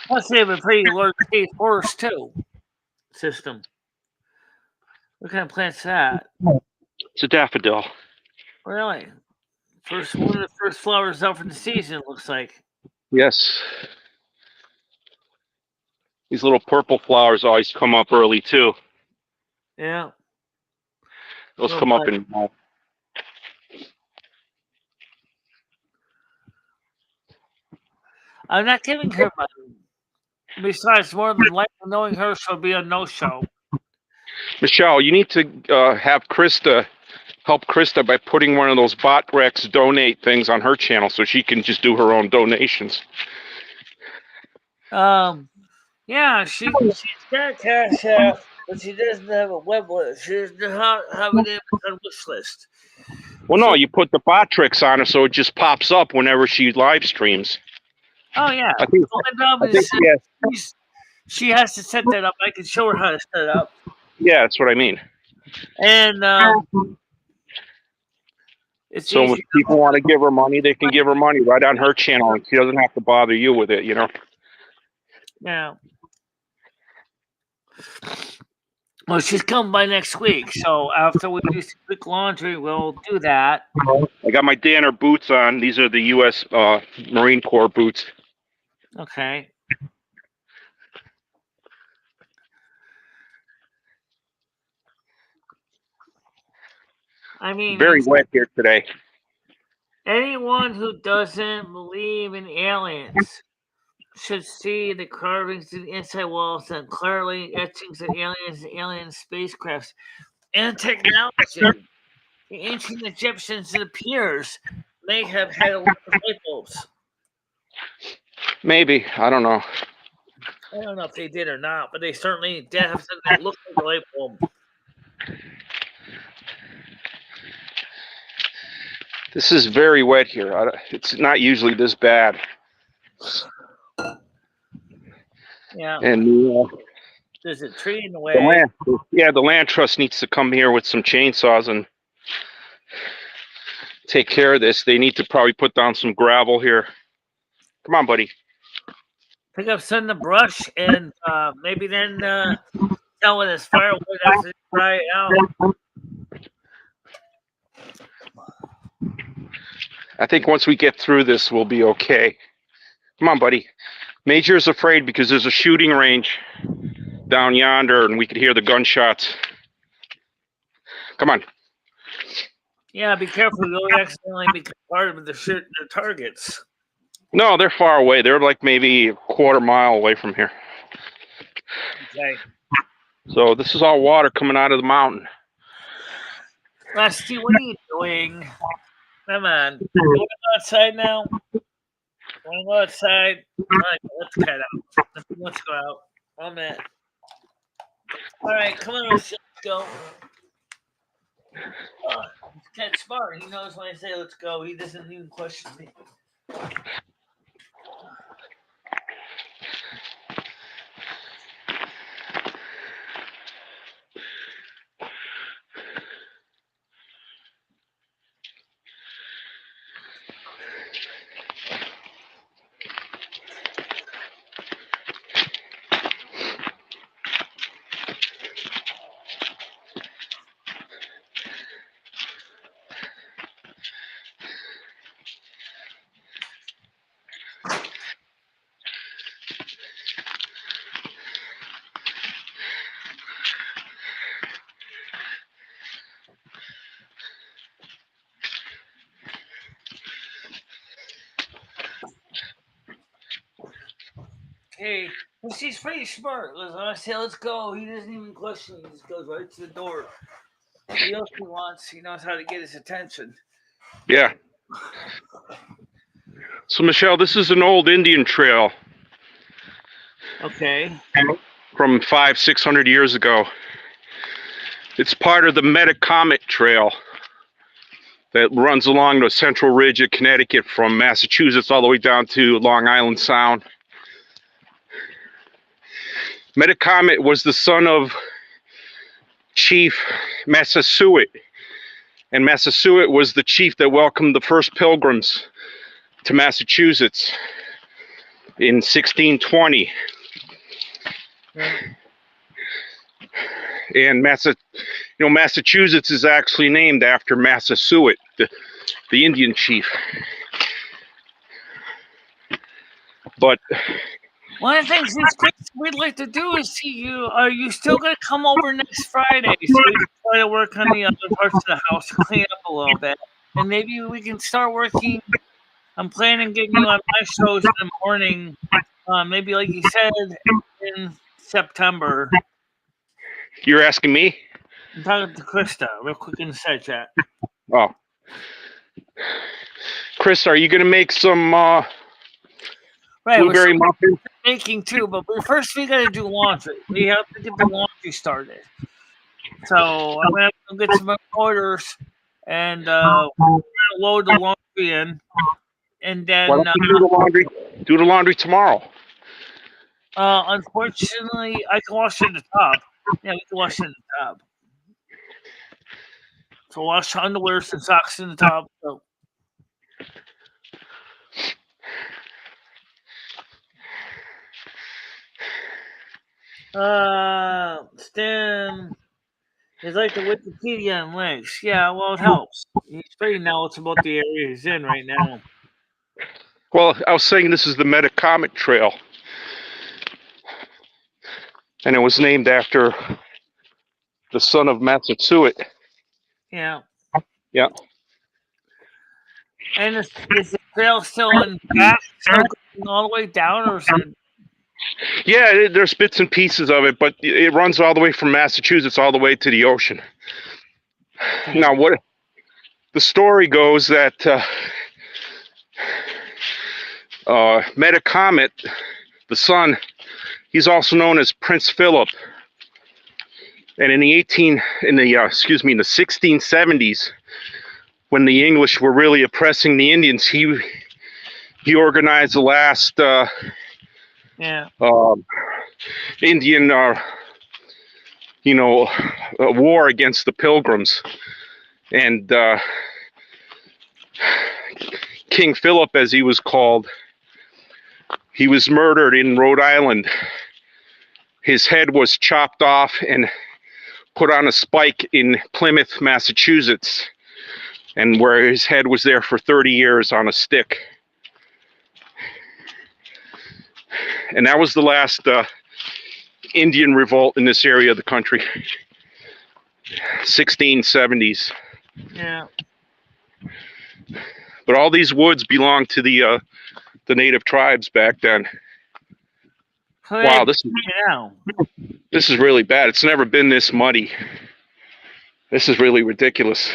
Plus, they have a pretty large state forest too. System. What kind of plant's that? It's a daffodil. Really? One of the first flowers out for the season, it looks like. Yes. These little purple flowers always come up early too. Yeah. Those come up in. I'm not giving her money. Besides, more than likely knowing her, she'll be a no-show. Michelle, you need to have Krista help Krista by putting one of those BotRex donate things on her channel so she can just do her own donations. Yeah, she's got CashApp, but she doesn't have a web list. She doesn't have an Amazon wish list. Well, no, you put the BotRex on her so it just pops up whenever she live streams. Oh yeah, I think she has to set that up. I can show her how to set it up. Yeah, that's what I mean. And it's so easy. if people want to give her money, they can give her money right on her channel, and she doesn't have to bother you with it, you know? Yeah. Well, she's coming by next week, so after we do some quick laundry, we'll do that. I got my Danner boots on. These are the U.S. Marine Corps boots. Okay. I mean, very wet here today. Anyone who doesn't believe in aliens should see the carvings in the inside walls and clearly etchings of aliens and alien spacecrafts and technology. The ancient Egyptians, it appears, may have had a lot of light bulbs. Maybe. I don't know. I don't know if they did or not, but they certainly did have something that looked like a light bulb. This is very wet here. It's not usually this bad. Yeah. And there's a tree in the way. The land trust needs to come here with some chainsaws and take care of this. They need to probably put down some gravel here. Come on, buddy. Pick up some of the brush and maybe then tell with this firewood after they dry it out. I think once we get through this, we'll be okay. Come on, buddy. Major's afraid because there's a shooting range down yonder and we could hear the gunshots. Come on. Yeah, be careful. You don't accidentally become part of the targets. No, they're far away. They're like maybe a quarter mile away from here. Okay. So this is all water coming out of the mountain. Rusty, what are you doing? Come on. You want to go outside now? Want to go outside? All right, let's cut out. Let's go out. I'm in. All right, come on, let's go. Cat's smart. He knows when I say let's go. He doesn't even question me. Hey, well, she's pretty smart. When I say let's go, he doesn't even question. He just goes right to the door. He else he wants. He knows how to get his attention. Yeah. So, Michelle, this is an old Indian trail. Okay. From 500-600 years ago. It's part of the Metacomet Trail that runs along the central ridge of Connecticut from Massachusetts all the way down to Long Island Sound. Metacomet was the son of Chief Massasoit, and Massasoit was the chief that welcomed the first pilgrims to Massachusetts in 1620. And Massachusetts is actually named after Massasoit, the Indian chief. But one of the things we'd like to do is see you. Are you still going to come over next Friday so we can try to work on the other parts of the house to clean up a little bit? And maybe we can start working. I'm planning on getting you on my shows in the morning, maybe like you said, in September. You're asking me? I'm talking to Krista, real quick in the side chat. Oh. Chris, are you going to make some Right, blueberry muffins? Making too, but first we got to do laundry. We have to get the laundry started. So I'm going to get some orders and load the laundry in. And then Why don't you do the laundry tomorrow? unfortunately, I can wash it in the tub. Yeah, we can wash it in the tub. So wash underwears and socks in the tub. So. Stan is like the Wikipedia on links. Yeah, well, it helps. He's pretty knowledgeable about the area he's in right now. Well, I was saying this is the Metacomet Trail. And it was named after the son of Massachusetts. Yeah. Yeah. And is the trail still in back, still going all the way down, or is it? Yeah, there's bits and pieces of it, but it runs all the way from Massachusetts all the way to the ocean. Yeah. Now, what the story goes that Metacomet, the son, he's also known as Prince Philip. And in the 1670s, when the English were really oppressing the Indians, he organized the last Indian war against the Pilgrims. And King Philip, as he was called, he was murdered in Rhode Island. His head was chopped off and put on a spike in Plymouth, Massachusetts, and where his head was there for 30 years on a stick. And that was the last Indian revolt in this area of the country. 1670s. Yeah. But all these woods belonged to the native tribes back then. Wow, this is really bad. It's never been this muddy. This is really ridiculous.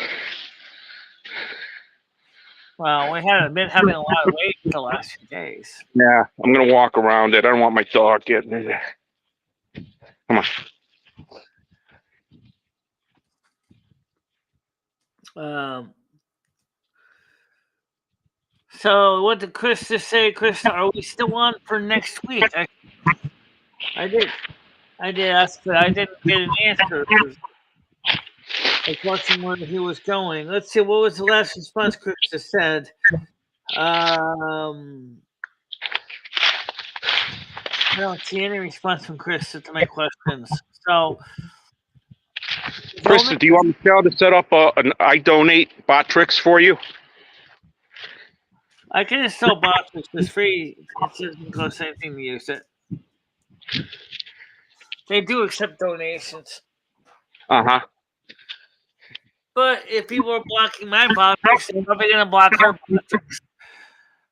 Well, we haven't been having a lot of rain the last few days. Yeah, I'm gonna walk around it. I don't want my dog getting in there. Come on. So what did Chris just say? Krista, are we still on for next week? I did ask, but I didn't get an answer. I was watching where he was going. Let's see, what was the last response Chris just said? I don't see any response from Chris to my questions. So, Krista, do you want Michelle to set up an I donate Botrix for you? I can install Botrix. It's free. It doesn't cost anything to use it. They do accept donations. Uh-huh. But if people are blocking my Botrix, they're probably going to block her Botrix.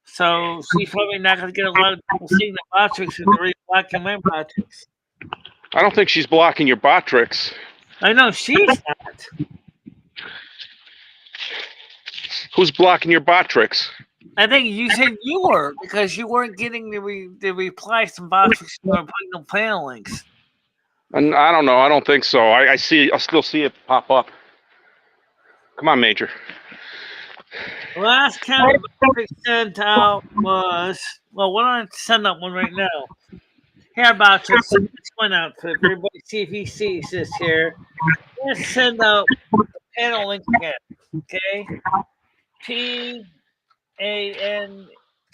So she's probably not going to get a lot of people seeing the Botrix if they're blocking my Botrix. I don't think she's blocking your Botrix. I know she's not. Who's blocking your Botrix? I think you said you were, because you weren't getting the replies from Botrix. You were putting the panel links. And I don't know. I don't think so. I still see it pop up. Come on, Major. The last count Botrix sent out was, well, why don't I send out one right now? Here, Botrix, send this one out for everybody. See if he sees this here. Let's send out the panel link again. Okay? PAN,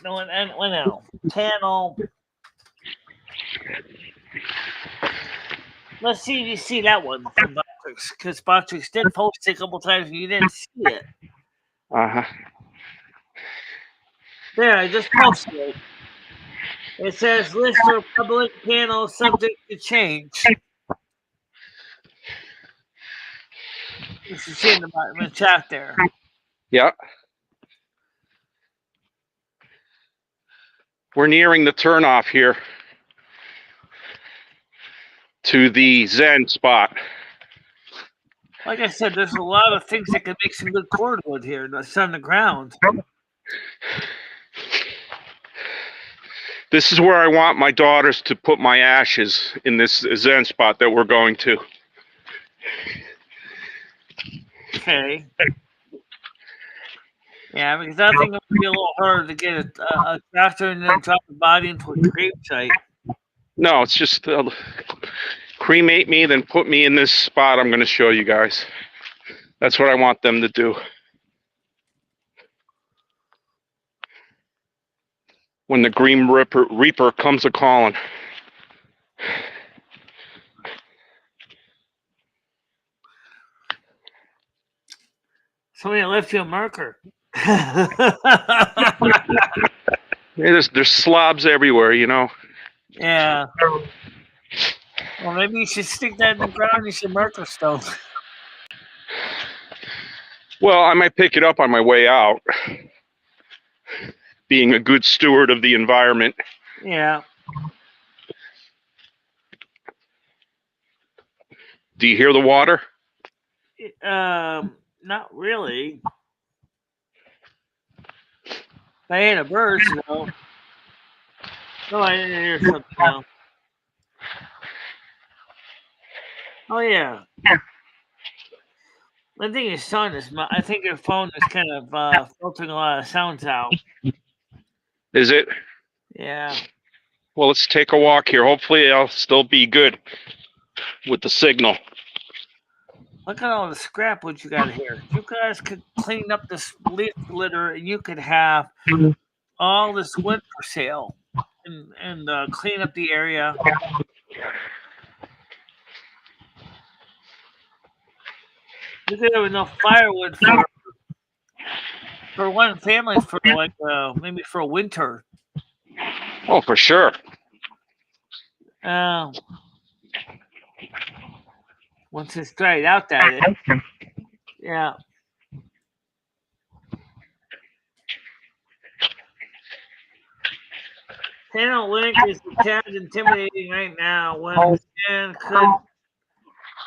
no, an L. Panel. Let's see if you see that one from Botrix, because Botrix did post it a couple times and you didn't see it. Uh-huh. There, I just posted it. It says list for public panel subject to change. You should see in the chat there. Yeah. We're nearing the turnoff here to the Zen spot. Like I said, there's a lot of things that can make some good cordwood here that's on the ground. This is where I want my daughters to put my ashes, in this Zen spot that we're going to. Okay. Yeah, because I think it would be a little harder to get a tractor and then drop the body into a grave site. No, it's just cremate me, then put me in this spot I'm going to show you guys. That's what I want them to do. When the Green Reaper comes a calling. Somebody left you a marker. There's slobs everywhere, you know. Yeah. Well, maybe you should stick that in the ground. You should marker stone. Well, I might pick it up on my way out. Being a good steward of the environment. Yeah. Do you hear the water? Not really. I ain't a bird, though. No, I didn't hear something else. Oh yeah. I think your son is. I think your phone is kind of filtering a lot of sounds out. Is it? Yeah. Well, let's take a walk here. Hopefully, I'll still be good with the signal. Look at all the scrap wood you got here. You guys could clean up this leaf litter, and you could have all this wood for sale, and clean up the area. You could have enough firewood for one family for like maybe for a winter. Oh, for sure. Once it's dried out, that is. Yeah. Panel link is a tad intimidating right now when Stan could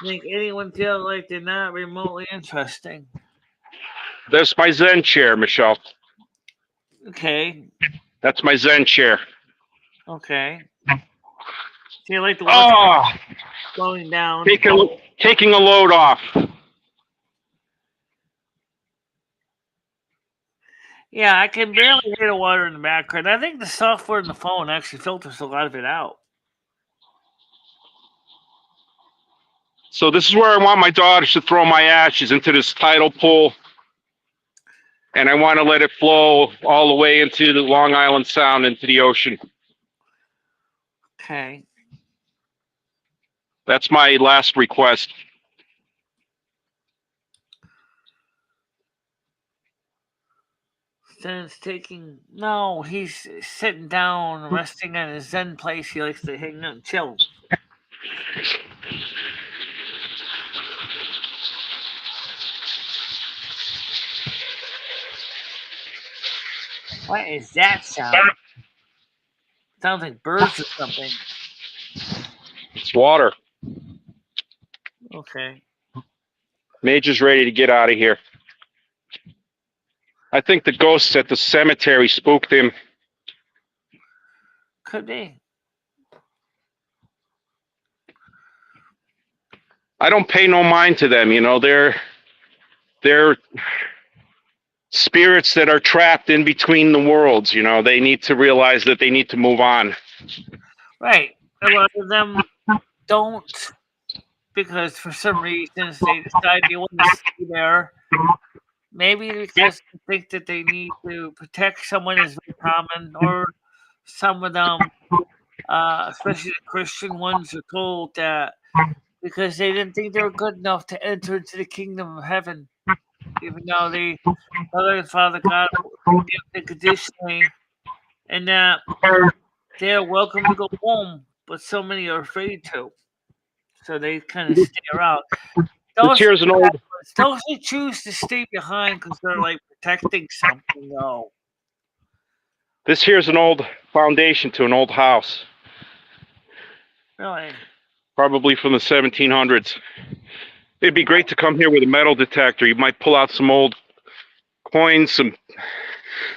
make anyone feel like they're not remotely interesting. There's my Zen chair, Michelle. Okay. That's my Zen chair. Okay. So you like the watch slowing down. Taking a load off. Yeah, I can barely hear the water in the background. I think the software in the phone actually filters a lot of it out. So this is where I want my daughters to throw my ashes into this tidal pool. And I want to let it flow all the way into the Long Island Sound, into the ocean. Okay. That's my last request. Zen's taking... No, he's sitting down, resting in his Zen place. He likes to hang out and chill. What is that sound? Sounds like birds or something. It's water. Okay. Major's ready to get out of here. I think the ghosts at the cemetery spooked him. Could be. I don't pay no mind to them, you know. They're spirits that are trapped in between the worlds, you know. They need to realize that they need to move on. Right. A lot of them don't, because for some reasons they decide they want to stay there. Maybe because they think that they need to protect someone is very common, or some of them, especially the Christian ones, are told that because they didn't think they were good enough to enter into the kingdom of heaven, even though the Mother and Father God give them conditionally, and that they are welcome to go home, but so many are afraid to, so they kind of stay around. Those who choose to stay behind because they're like protecting something, though. This here's an old foundation to an old house. Really? Probably from the 1700s. It'd be great to come here with a metal detector. You might pull out some old coins, some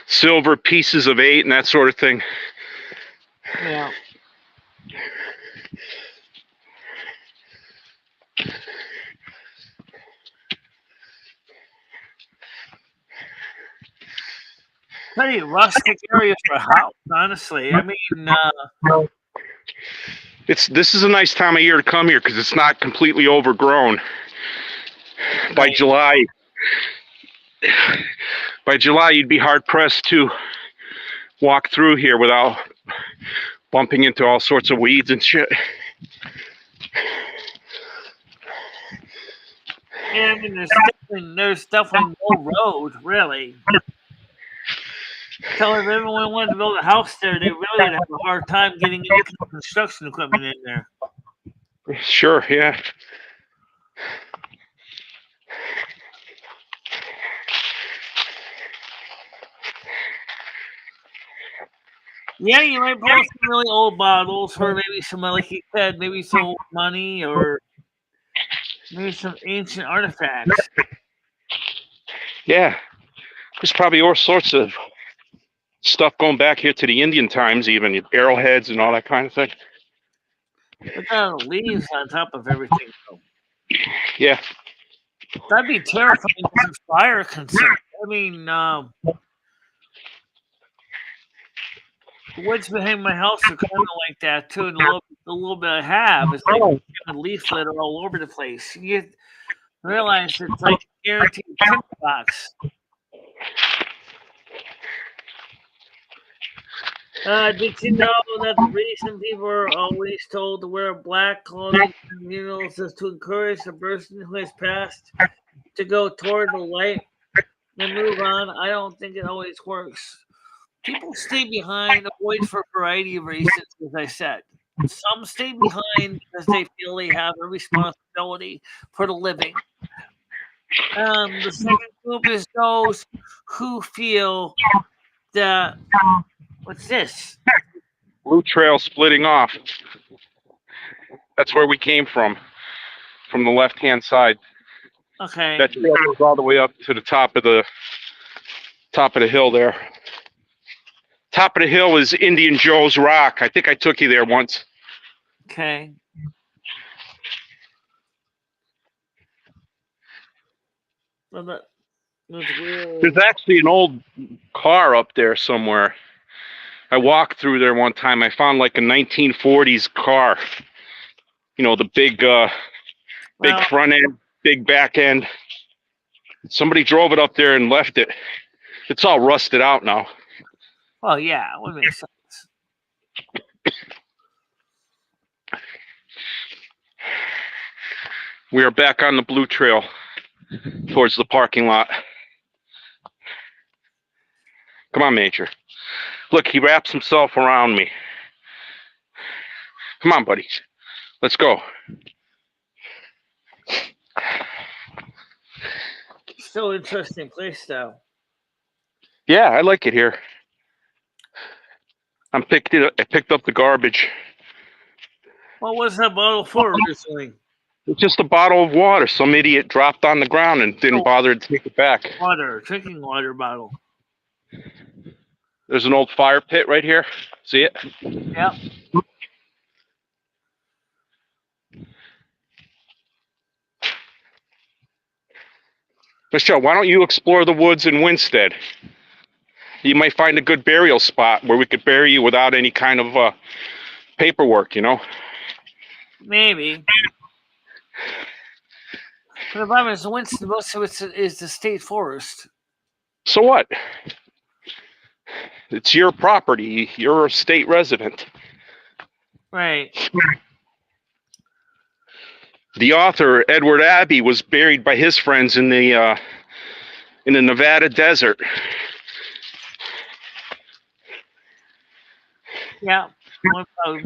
silver pieces of 8 and that sort of thing. Yeah. Pretty rustic area for a house, honestly. I mean, This is a nice time of year to come here because it's not completely overgrown. By July, you'd be hard pressed to walk through here without bumping into all sorts of weeds and shit. yeah, I mean, there's definitely no road, really. So if everyone wanted to build a house there, they really would have a hard time getting any kind of construction equipment in there. Sure, yeah. Yeah, you might pull some really old bottles, or maybe some, like you said, maybe some money, or maybe some ancient artifacts. Yeah, there's probably all sorts of stuff going back here to the Indian times, even arrowheads and all that kind of thing. Look at the leaves on top of everything, though. Yeah. That'd be terrifying as a fire concern. I mean, the woods behind my house are kind of like that too. And the little bit I have is like a leaf litter all over the place. You realize it's like a guaranteed tip box. Did you know that the reason people are always told to wear black clothing at funerals is to encourage the person who has passed to go toward the light and move on? I don't think it always works. People stay behind, avoid for a variety of reasons, as I said. Some stay behind because they feel they have a responsibility for the living. The second group is those who feel that, what's this? Blue trail splitting off. That's where we came from the left-hand side. Okay. That trail goes all the way up to the top of the hill there. Top of the hill is Indian Joe's Rock. I think I took you there once. Okay. Well, there's actually an old car up there somewhere. I walked through there one time. I found like a 1940s car. You know, the big front end, big back end. Somebody drove it up there and left it. It's all rusted out now. Oh yeah, it would make sense. We are back on the blue trail towards the parking lot. Come on, Major. Look, he wraps himself around me. Come on, buddy. Let's go. Still interesting place, though. Yeah, I like it here. I picked up the garbage. What was that bottle for originally? It's just a bottle of water. Some idiot dropped on the ground and didn't bother to take it back. Drinking water bottle. There's an old fire pit right here. See it? Yep. Michelle, why don't you explore the woods in Winstead? You might find a good burial spot where we could bury you without any kind of paperwork, you know? Maybe. But the problem is, Winston, most of it is the state forest. So what? It's your property. You're a state resident. Right. The author, Edward Abbey, was buried by his friends in the Nevada desert. Yeah.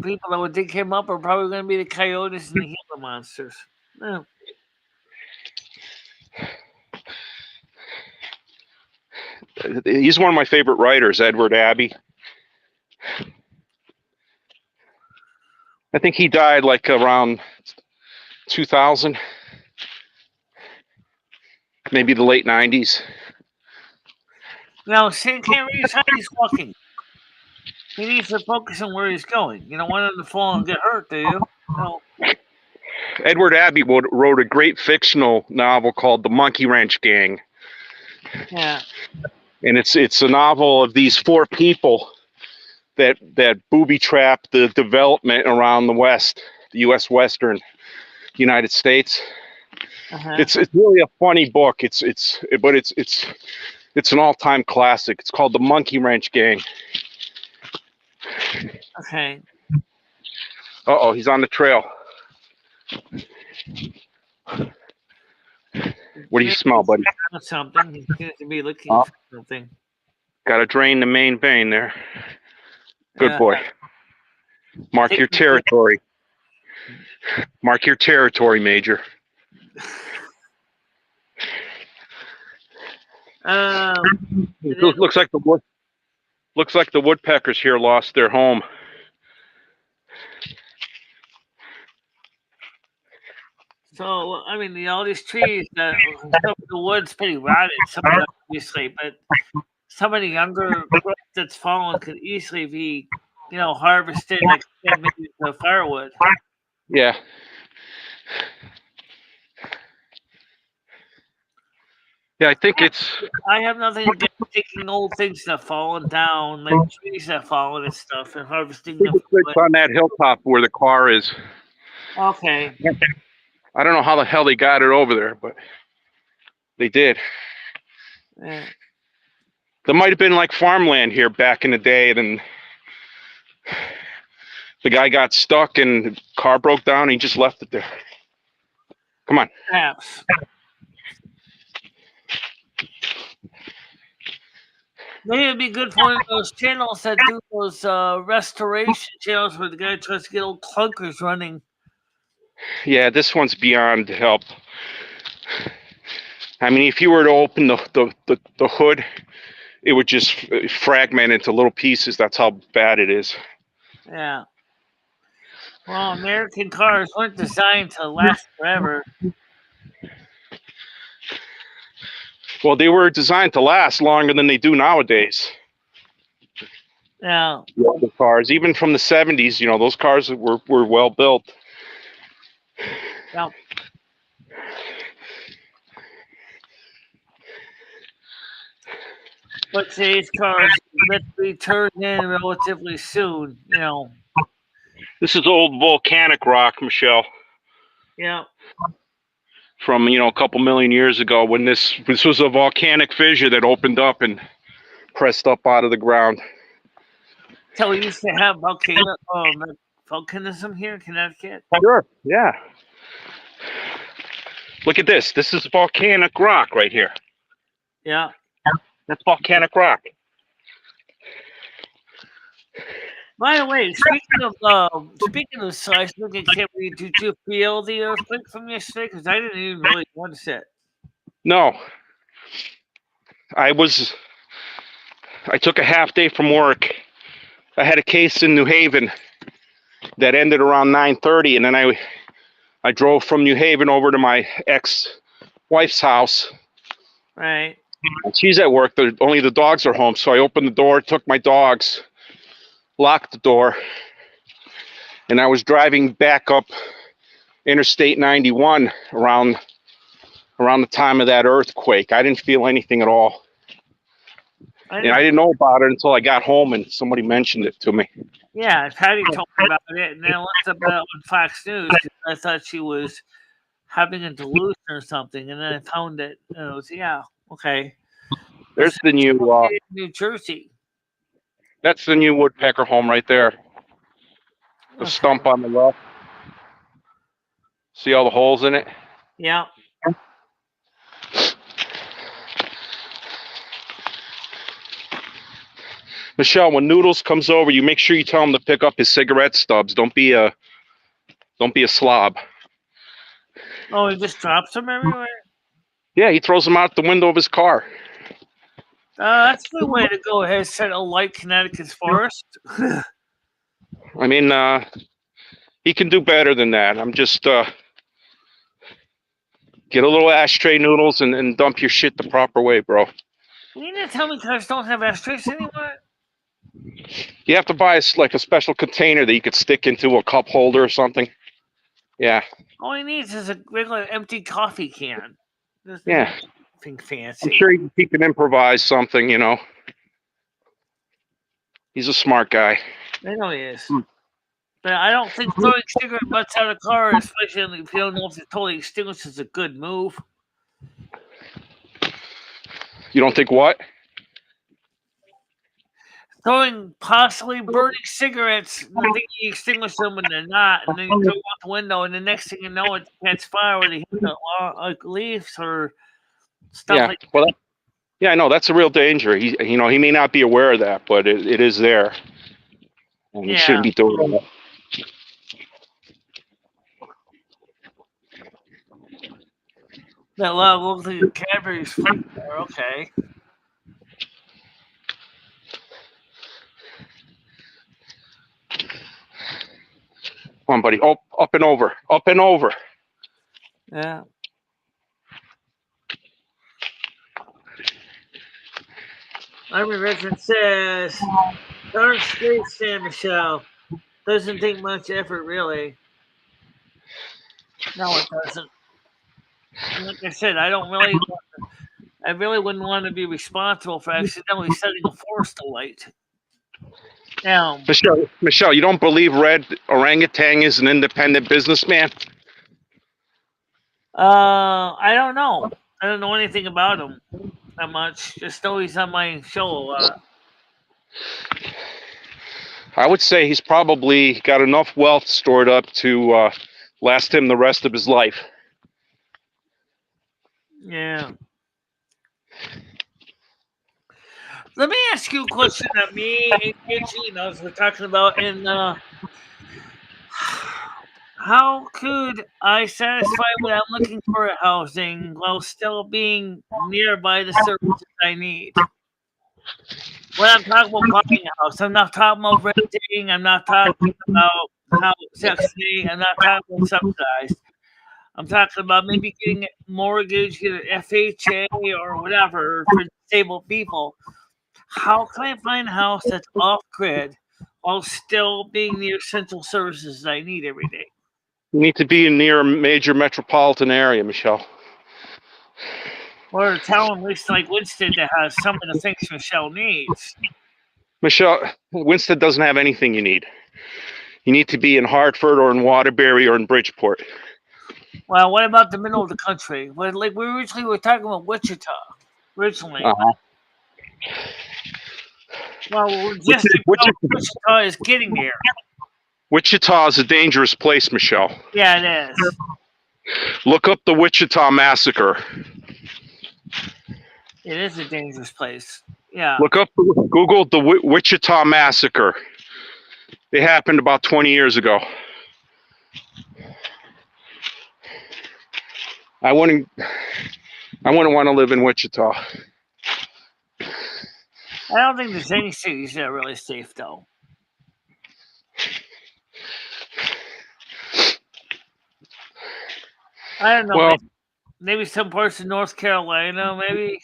People that would dig him up are probably going to be the coyotes and the Gila monsters. Yeah. He's one of my favorite writers, Edward Abbey. I think he died like around 2000. maybe the late 90s. Now, Shane can't read how he's walking. He needs to focus on where he's going. You don't want him to fall and get hurt, do you? No. Edward Abbey wrote a great fictional novel called The Monkey Wrench Gang. Yeah. And it's a novel of these 4 people that booby trap the development around the West, the U.S. Western United States. Uh-huh. It's really a funny book. It's an all-time classic. It's called The Monkey Wrench Gang. Okay. Uh-oh, he's on the trail. What do you smell, buddy? Something. He seems to be looking for something. Got to drain the main vein there. Good boy. Mark your territory. Mark your territory, Major. Looks like the woodpeckers here lost their home. So, I mean, all these trees, some of the wood's pretty rotted, some of them obviously, but some of the younger growth that's fallen could easily be, harvested, like maybe the firewood. Yeah. Yeah, I think I have nothing against taking old things that have fallen down, like trees that have fallen and stuff, and harvesting them. It's on that hilltop where the car is. Okay. I don't know how the hell they got it over there, but they did. Yeah. There might have been like farmland here back in the day, and then the guy got stuck and the car broke down and he just left it there. Come on. Perhaps. Maybe it'd be good for one of those channels that do those restoration channels where the guy tries to get old clunkers running. Yeah, this one's beyond help. I mean, if you were to open the hood, it would just fragment into little pieces. That's how bad it is. Yeah. Well, American cars weren't designed to last forever. Well, they were designed to last longer than they do nowadays. Yeah. The cars, even from the 70s, those cars were well built. Yeah. But today's cars let be turned in relatively soon, This is old volcanic rock, Michelle. Yeah. From a couple million years ago, when this was a volcanic fissure that opened up and pressed up out of the ground. So we used to have volcanism here in Connecticut. Sure. Yeah. Look at this. This is volcanic rock right here. Yeah. That's volcanic rock. By the way, speaking of seismic activity, did you feel the earthquake from yesterday? Because I didn't even really notice it. No. I took a half day from work. I had a case in New Haven that ended around 9:30, and then I drove from New Haven over to my ex-wife's house. Right. She's at work. Only the dogs are home, so I opened the door, took my dogs, locked the door, and I was driving back up Interstate 91 around the time of that earthquake. I didn't feel anything at all. And I didn't know about it until I got home and somebody mentioned it to me. Yeah, Patty told me about it, and then I looked up on Fox News because I thought she was having a delusion or something, and then I found it, and it was, okay. There's the new New Jersey. That's the new woodpecker home right there. The stump on the left. See all the holes in it? Yeah. Michelle, when Noodles comes over, you make sure you tell him to pick up his cigarette stubs. Don't be a slob. Oh, he just drops them everywhere? Yeah, he throws them out the window of his car. That's the way to go ahead and set a light Connecticut's forest. I mean, he can do better than that. I'm just Get a little ashtray noodles and dump your shit the proper way, bro. You need to tell me cars don't have ashtrays anymore? You have to buy like a special container that you could stick into a cup holder or something. Yeah. All he needs is a regular empty coffee can. Yeah. Nothing fancy. I'm sure he can improvise something, you know. He's a smart guy. I know he is. But I don't think throwing cigarette butts out of a car, especially if you don't know if it's totally extinguished, is a good move. You don't think what? Throwing possibly burning cigarettes, and thinking you extinguish them and they're not, and then you throw them out the window, and the next thing you know, it catches fire where they hit the leaves or stuff like that. Well, yeah, I know that's a real danger. He may not be aware of that, but it is there, and he shouldn't be doing that. That looks like a Cadbury's fruit there. Okay. Come on, buddy. Oh, up and over. Up and over. Yeah. Army veteran says, "Darn straight, Sam Michelle. Doesn't take much effort, really." No, it doesn't. And like I said, I really wouldn't want to be responsible for accidentally setting a forest alight. Now, Michelle, you don't believe Red Orangutan is an independent businessman? I don't know. I don't know anything about him that much. Just know he's on my show a lot. I would say he's probably got enough wealth stored up to last him the rest of his life. Yeah. Let me ask you a question that me and KG we're talking about in how could I satisfy what I'm looking for at housing while still being nearby the services I need? When I'm talking about buying a house, I'm not talking about renting, I'm not talking about how Section 8, I'm not talking about subsidized. I'm talking about maybe getting a mortgage, either FHA or whatever for disabled people. How can I find a house that's off-grid while still being the essential services that I need every day? You need to be near a major metropolitan area, Michelle. Or a town at least like Winston that has some of the things Michelle needs. Michelle, Winston doesn't have anything you need. You need to be in Hartford or in Waterbury or in Bridgeport. Well, what about the middle of the country? Well, like we originally were talking about Wichita. Originally. Well, just Wichita is getting there. Wichita is a dangerous place, Michelle. Yeah, it is. Look up the Wichita Massacre. It is a dangerous place. Yeah. Google the Wichita Massacre. It happened about 20 years ago. I wouldn't want to live in Wichita. I don't think there's any cities that are really safe, though. I don't know. Well, maybe some parts of North Carolina, maybe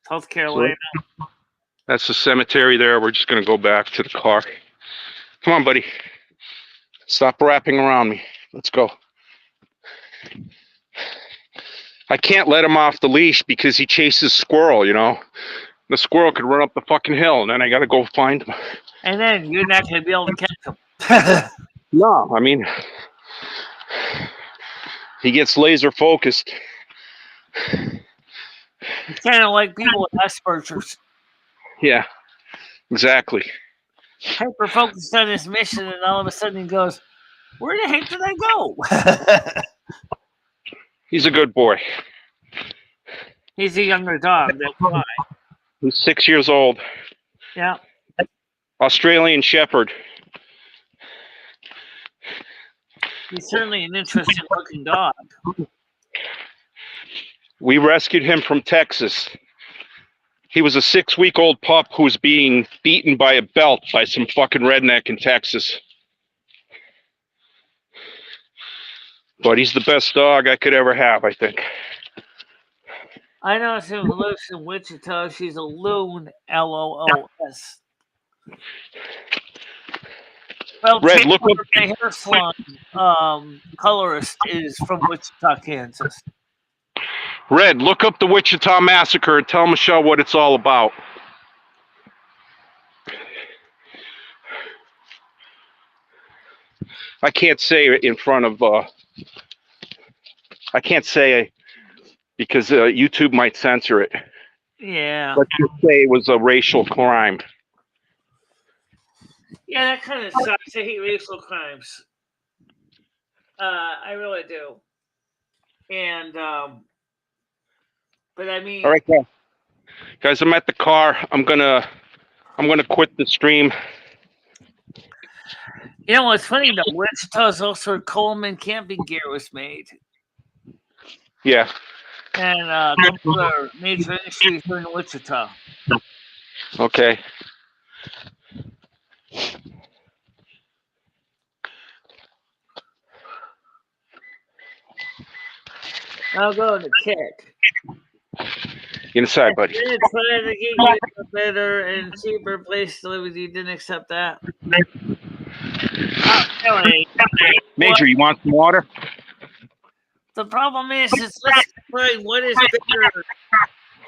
South Carolina. That's the cemetery there. We're just going to go back to the car. Come on, buddy. Stop wrapping around me. Let's go. I can't let him off the leash because he chases squirrel, you know. The squirrel could run up the fucking hill, and then I got to go find him. And then you're not going to be able to catch him. No, I mean, he gets laser focused. It's kind of like people with Asperger's. Yeah, exactly. Hyper focused on his mission, and all of a sudden he goes, "Where the heck did I go?" He's a good boy. He's a younger dog. That's why. He's 6 years old. Yeah. Australian Shepherd. He's certainly an interesting looking dog. We rescued him from Texas. He was a 6-week-old pup who was being beaten by a belt by some fucking redneck in Texas. But he's the best dog I could ever have, I think. I know she lives in Wichita. She's a loon, LOOS. Well, Red, look Taylor, up. my hair salon colorist, is from Wichita, Kansas. Red, look up the Wichita Massacre and tell Michelle what it's all about. I can't say it in front of. I can't say it because YouTube might censor it. Yeah. Let's just say it was a racial crime. Yeah, that kind of sucks. I hate racial crimes. I really do. And, but I mean, All right, guys, I'm at the car. I'm gonna quit the stream. you know what's funny though? Wichita is also where Coleman camping gear was made. Yeah. And those are major industries here in Wichita. Okay. I'll go to kick. Get inside, buddy. I did try to get you a better and cheaper place to live with you. Didn't accept that. Oh, really? Major, you want some water? The problem is let's explain what is better.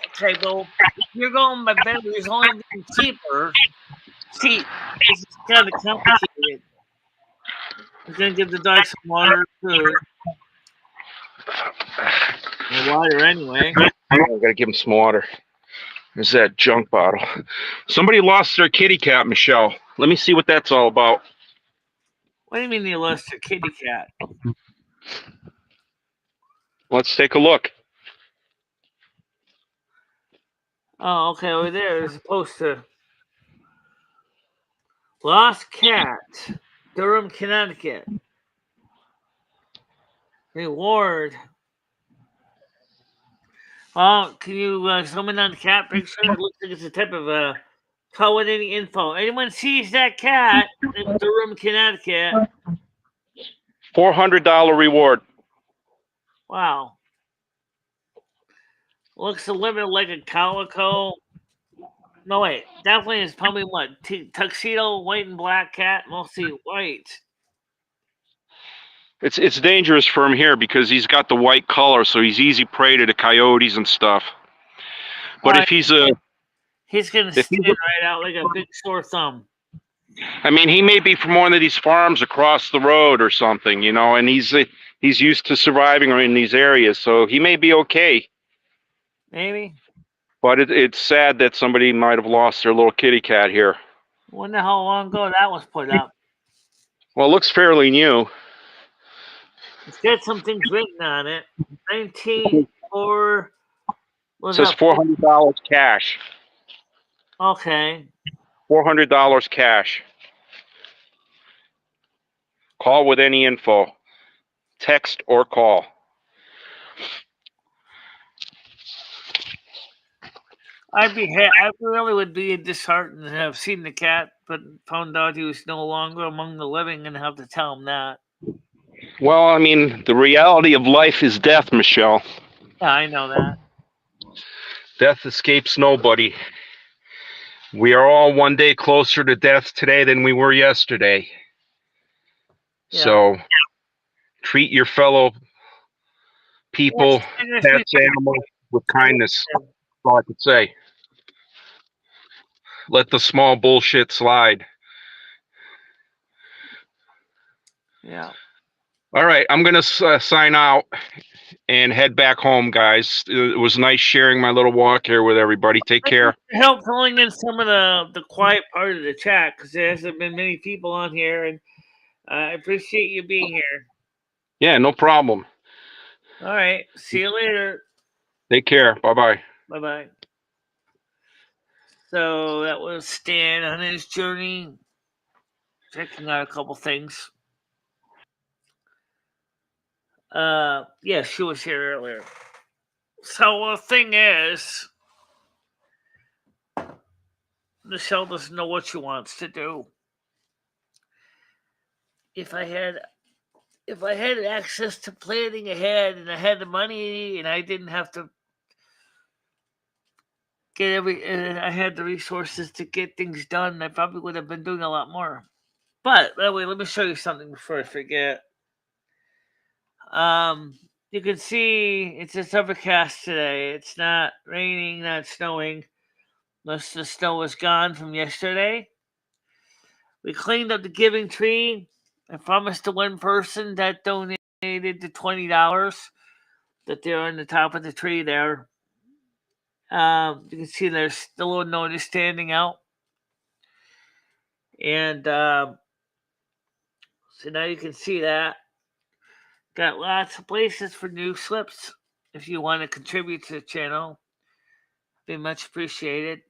Okay, well, if you're going by better, it's only being cheaper. See, this is kind of complicated. I'm gonna give the dog some water, food. And water anyway. I gotta give him some water. There's that junk bottle. Somebody lost their kitty cat, Michelle. Let me see what that's all about. What do you mean you lost your kitty cat? Let's take a look. Oh, okay, over there. There's a poster. Lost cat, Durham, Connecticut. Reward. Oh, can you zoom in on the cat picture? It looks like it's a type of call with any info. Anyone sees that cat in Durham, Connecticut? $400 reward. Wow. Looks a little bit like a calico. No, wait. Definitely is probably what? Tuxedo, white and black cat, mostly white. It's dangerous for him here because he's got the white color, so he's easy prey to the coyotes and stuff. But if he's gonna stand right out like a big sore thumb. I mean, he may be from one of these farms across the road or something, you know, and he's used to surviving in these areas, so he may be okay. Maybe. But it's sad that somebody might have lost their little kitty cat here. Wonder how long ago that was put up. Well, it looks fairly new. It's got some things written on it. 1904. It says $400 cash. Okay. $400 cash. Call with any info. Text or call. I really would be disheartened to have seen the cat, but found out he was no longer among the living and have to tell him that. Well, I mean, the reality of life is death, Michelle. Yeah, I know that. Death escapes nobody. We are all one day closer to death today than we were yesterday. Yeah. So treat your fellow people, pets, animals with kindness. That's all I could say. Let the small bullshit slide. Yeah. All right, I'm going to sign out and head back home, guys. It was nice sharing my little walk here with everybody. Take care. Help filling in some of the quiet part of the chat because there hasn't been many people on here, and I appreciate you being here. Yeah, no problem. All right. See you later. Take care. Bye-bye. Bye-bye. So that was Stan on his journey, checking out a couple things. Yeah, she was here earlier. So the thing is, Michelle doesn't know what she wants to do. If I had access to planning ahead and I had the money and I didn't have to I had the resources to get things done, I probably would have been doing a lot more. But anyway, let me show you something before I forget. You can see it's just overcast today. It's not raining, not snowing. Most of the snow was gone from yesterday. We cleaned up the giving tree. I promised to one person that donated the $20 that they're on the top of the tree there. You can see there's the little notice standing out. And so now you can see that. Got lots of places for new slips if you want to contribute to the channel. Be much appreciated.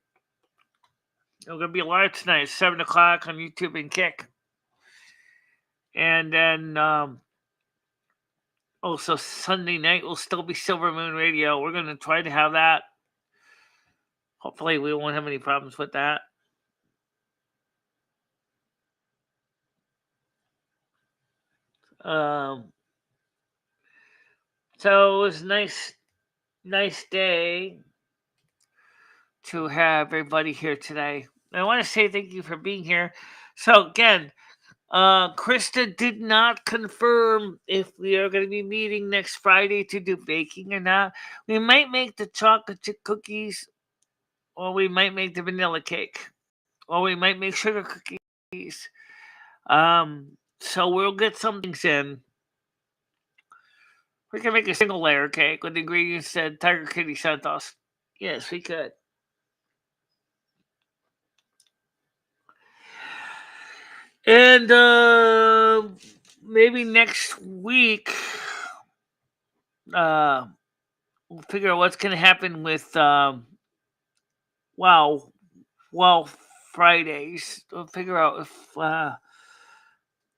We're going to be live tonight at 7 o'clock on YouTube and Kick. And then also Sunday night will still be Silver Moon Radio. We're going to try to have that. Hopefully we won't have any problems with that. So it was a nice day to have everybody here today. I want to say thank you for being here. So again, Krista did not confirm if we are going to be meeting next Friday to do baking or not. We might make the chocolate chip cookies, or we might make the vanilla cake, or we might make sugar cookies. So we'll get some things in. We can make a single layer cake with the ingredients that Tiger Kitty sent us. Yes, we could. And maybe next week, we'll figure out what's going to happen with Fridays. We'll figure out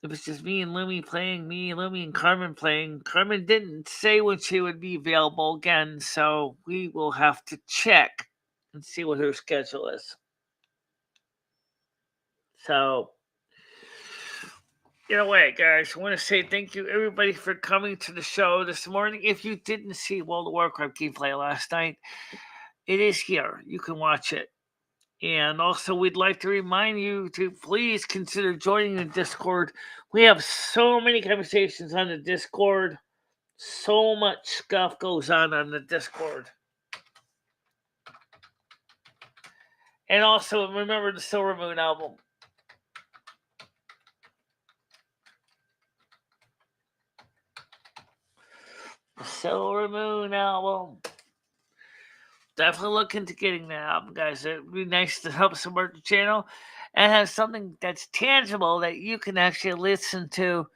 if it's just me and Lumi playing, Lumi and Carmen playing. Carmen didn't say when she would be available again, so we will have to check and see what her schedule is. So, in a way, guys, I want to say thank you, everybody, for coming to the show this morning. If you didn't see World of Warcraft gameplay last night, it is here. You can watch it. And also, we'd like to remind you to please consider joining the Discord. We have so many conversations on the Discord. So much stuff goes on the Discord. And also, remember the Silver Moon album. The Silver Moon album. Definitely look into getting that album, guys. It'd be nice to help support the channel and have something that's tangible that you can actually listen to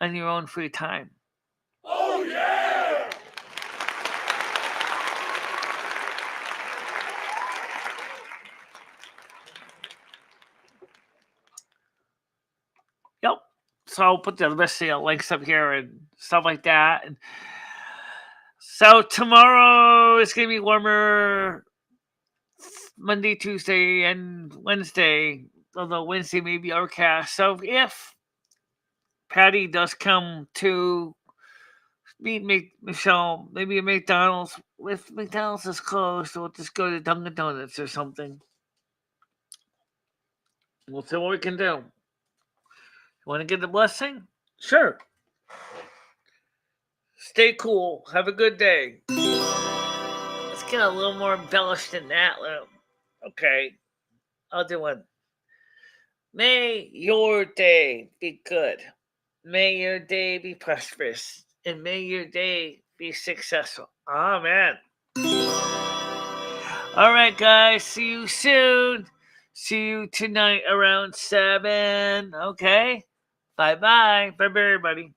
on your own free time. Oh, yeah! Yep. So I'll put the rest of the links up here and stuff like that. And so tomorrow it's going to be warmer. Monday, Tuesday, and Wednesday. Although Wednesday may be overcast. So if Patty does come to meet Michelle, maybe at McDonald's. If McDonald's is closed, we'll just go to Dunkin' Donuts or something. We'll see what we can do. You want to get the blessing? Sure. Stay cool. Have a good day. Let's get a little more embellished than that. Okay. I'll do one. May your day be good. May your day be prosperous. And may your day be successful. Amen. All right, guys. See you soon. See you tonight around 7. Okay? Bye-bye. Bye-bye, everybody.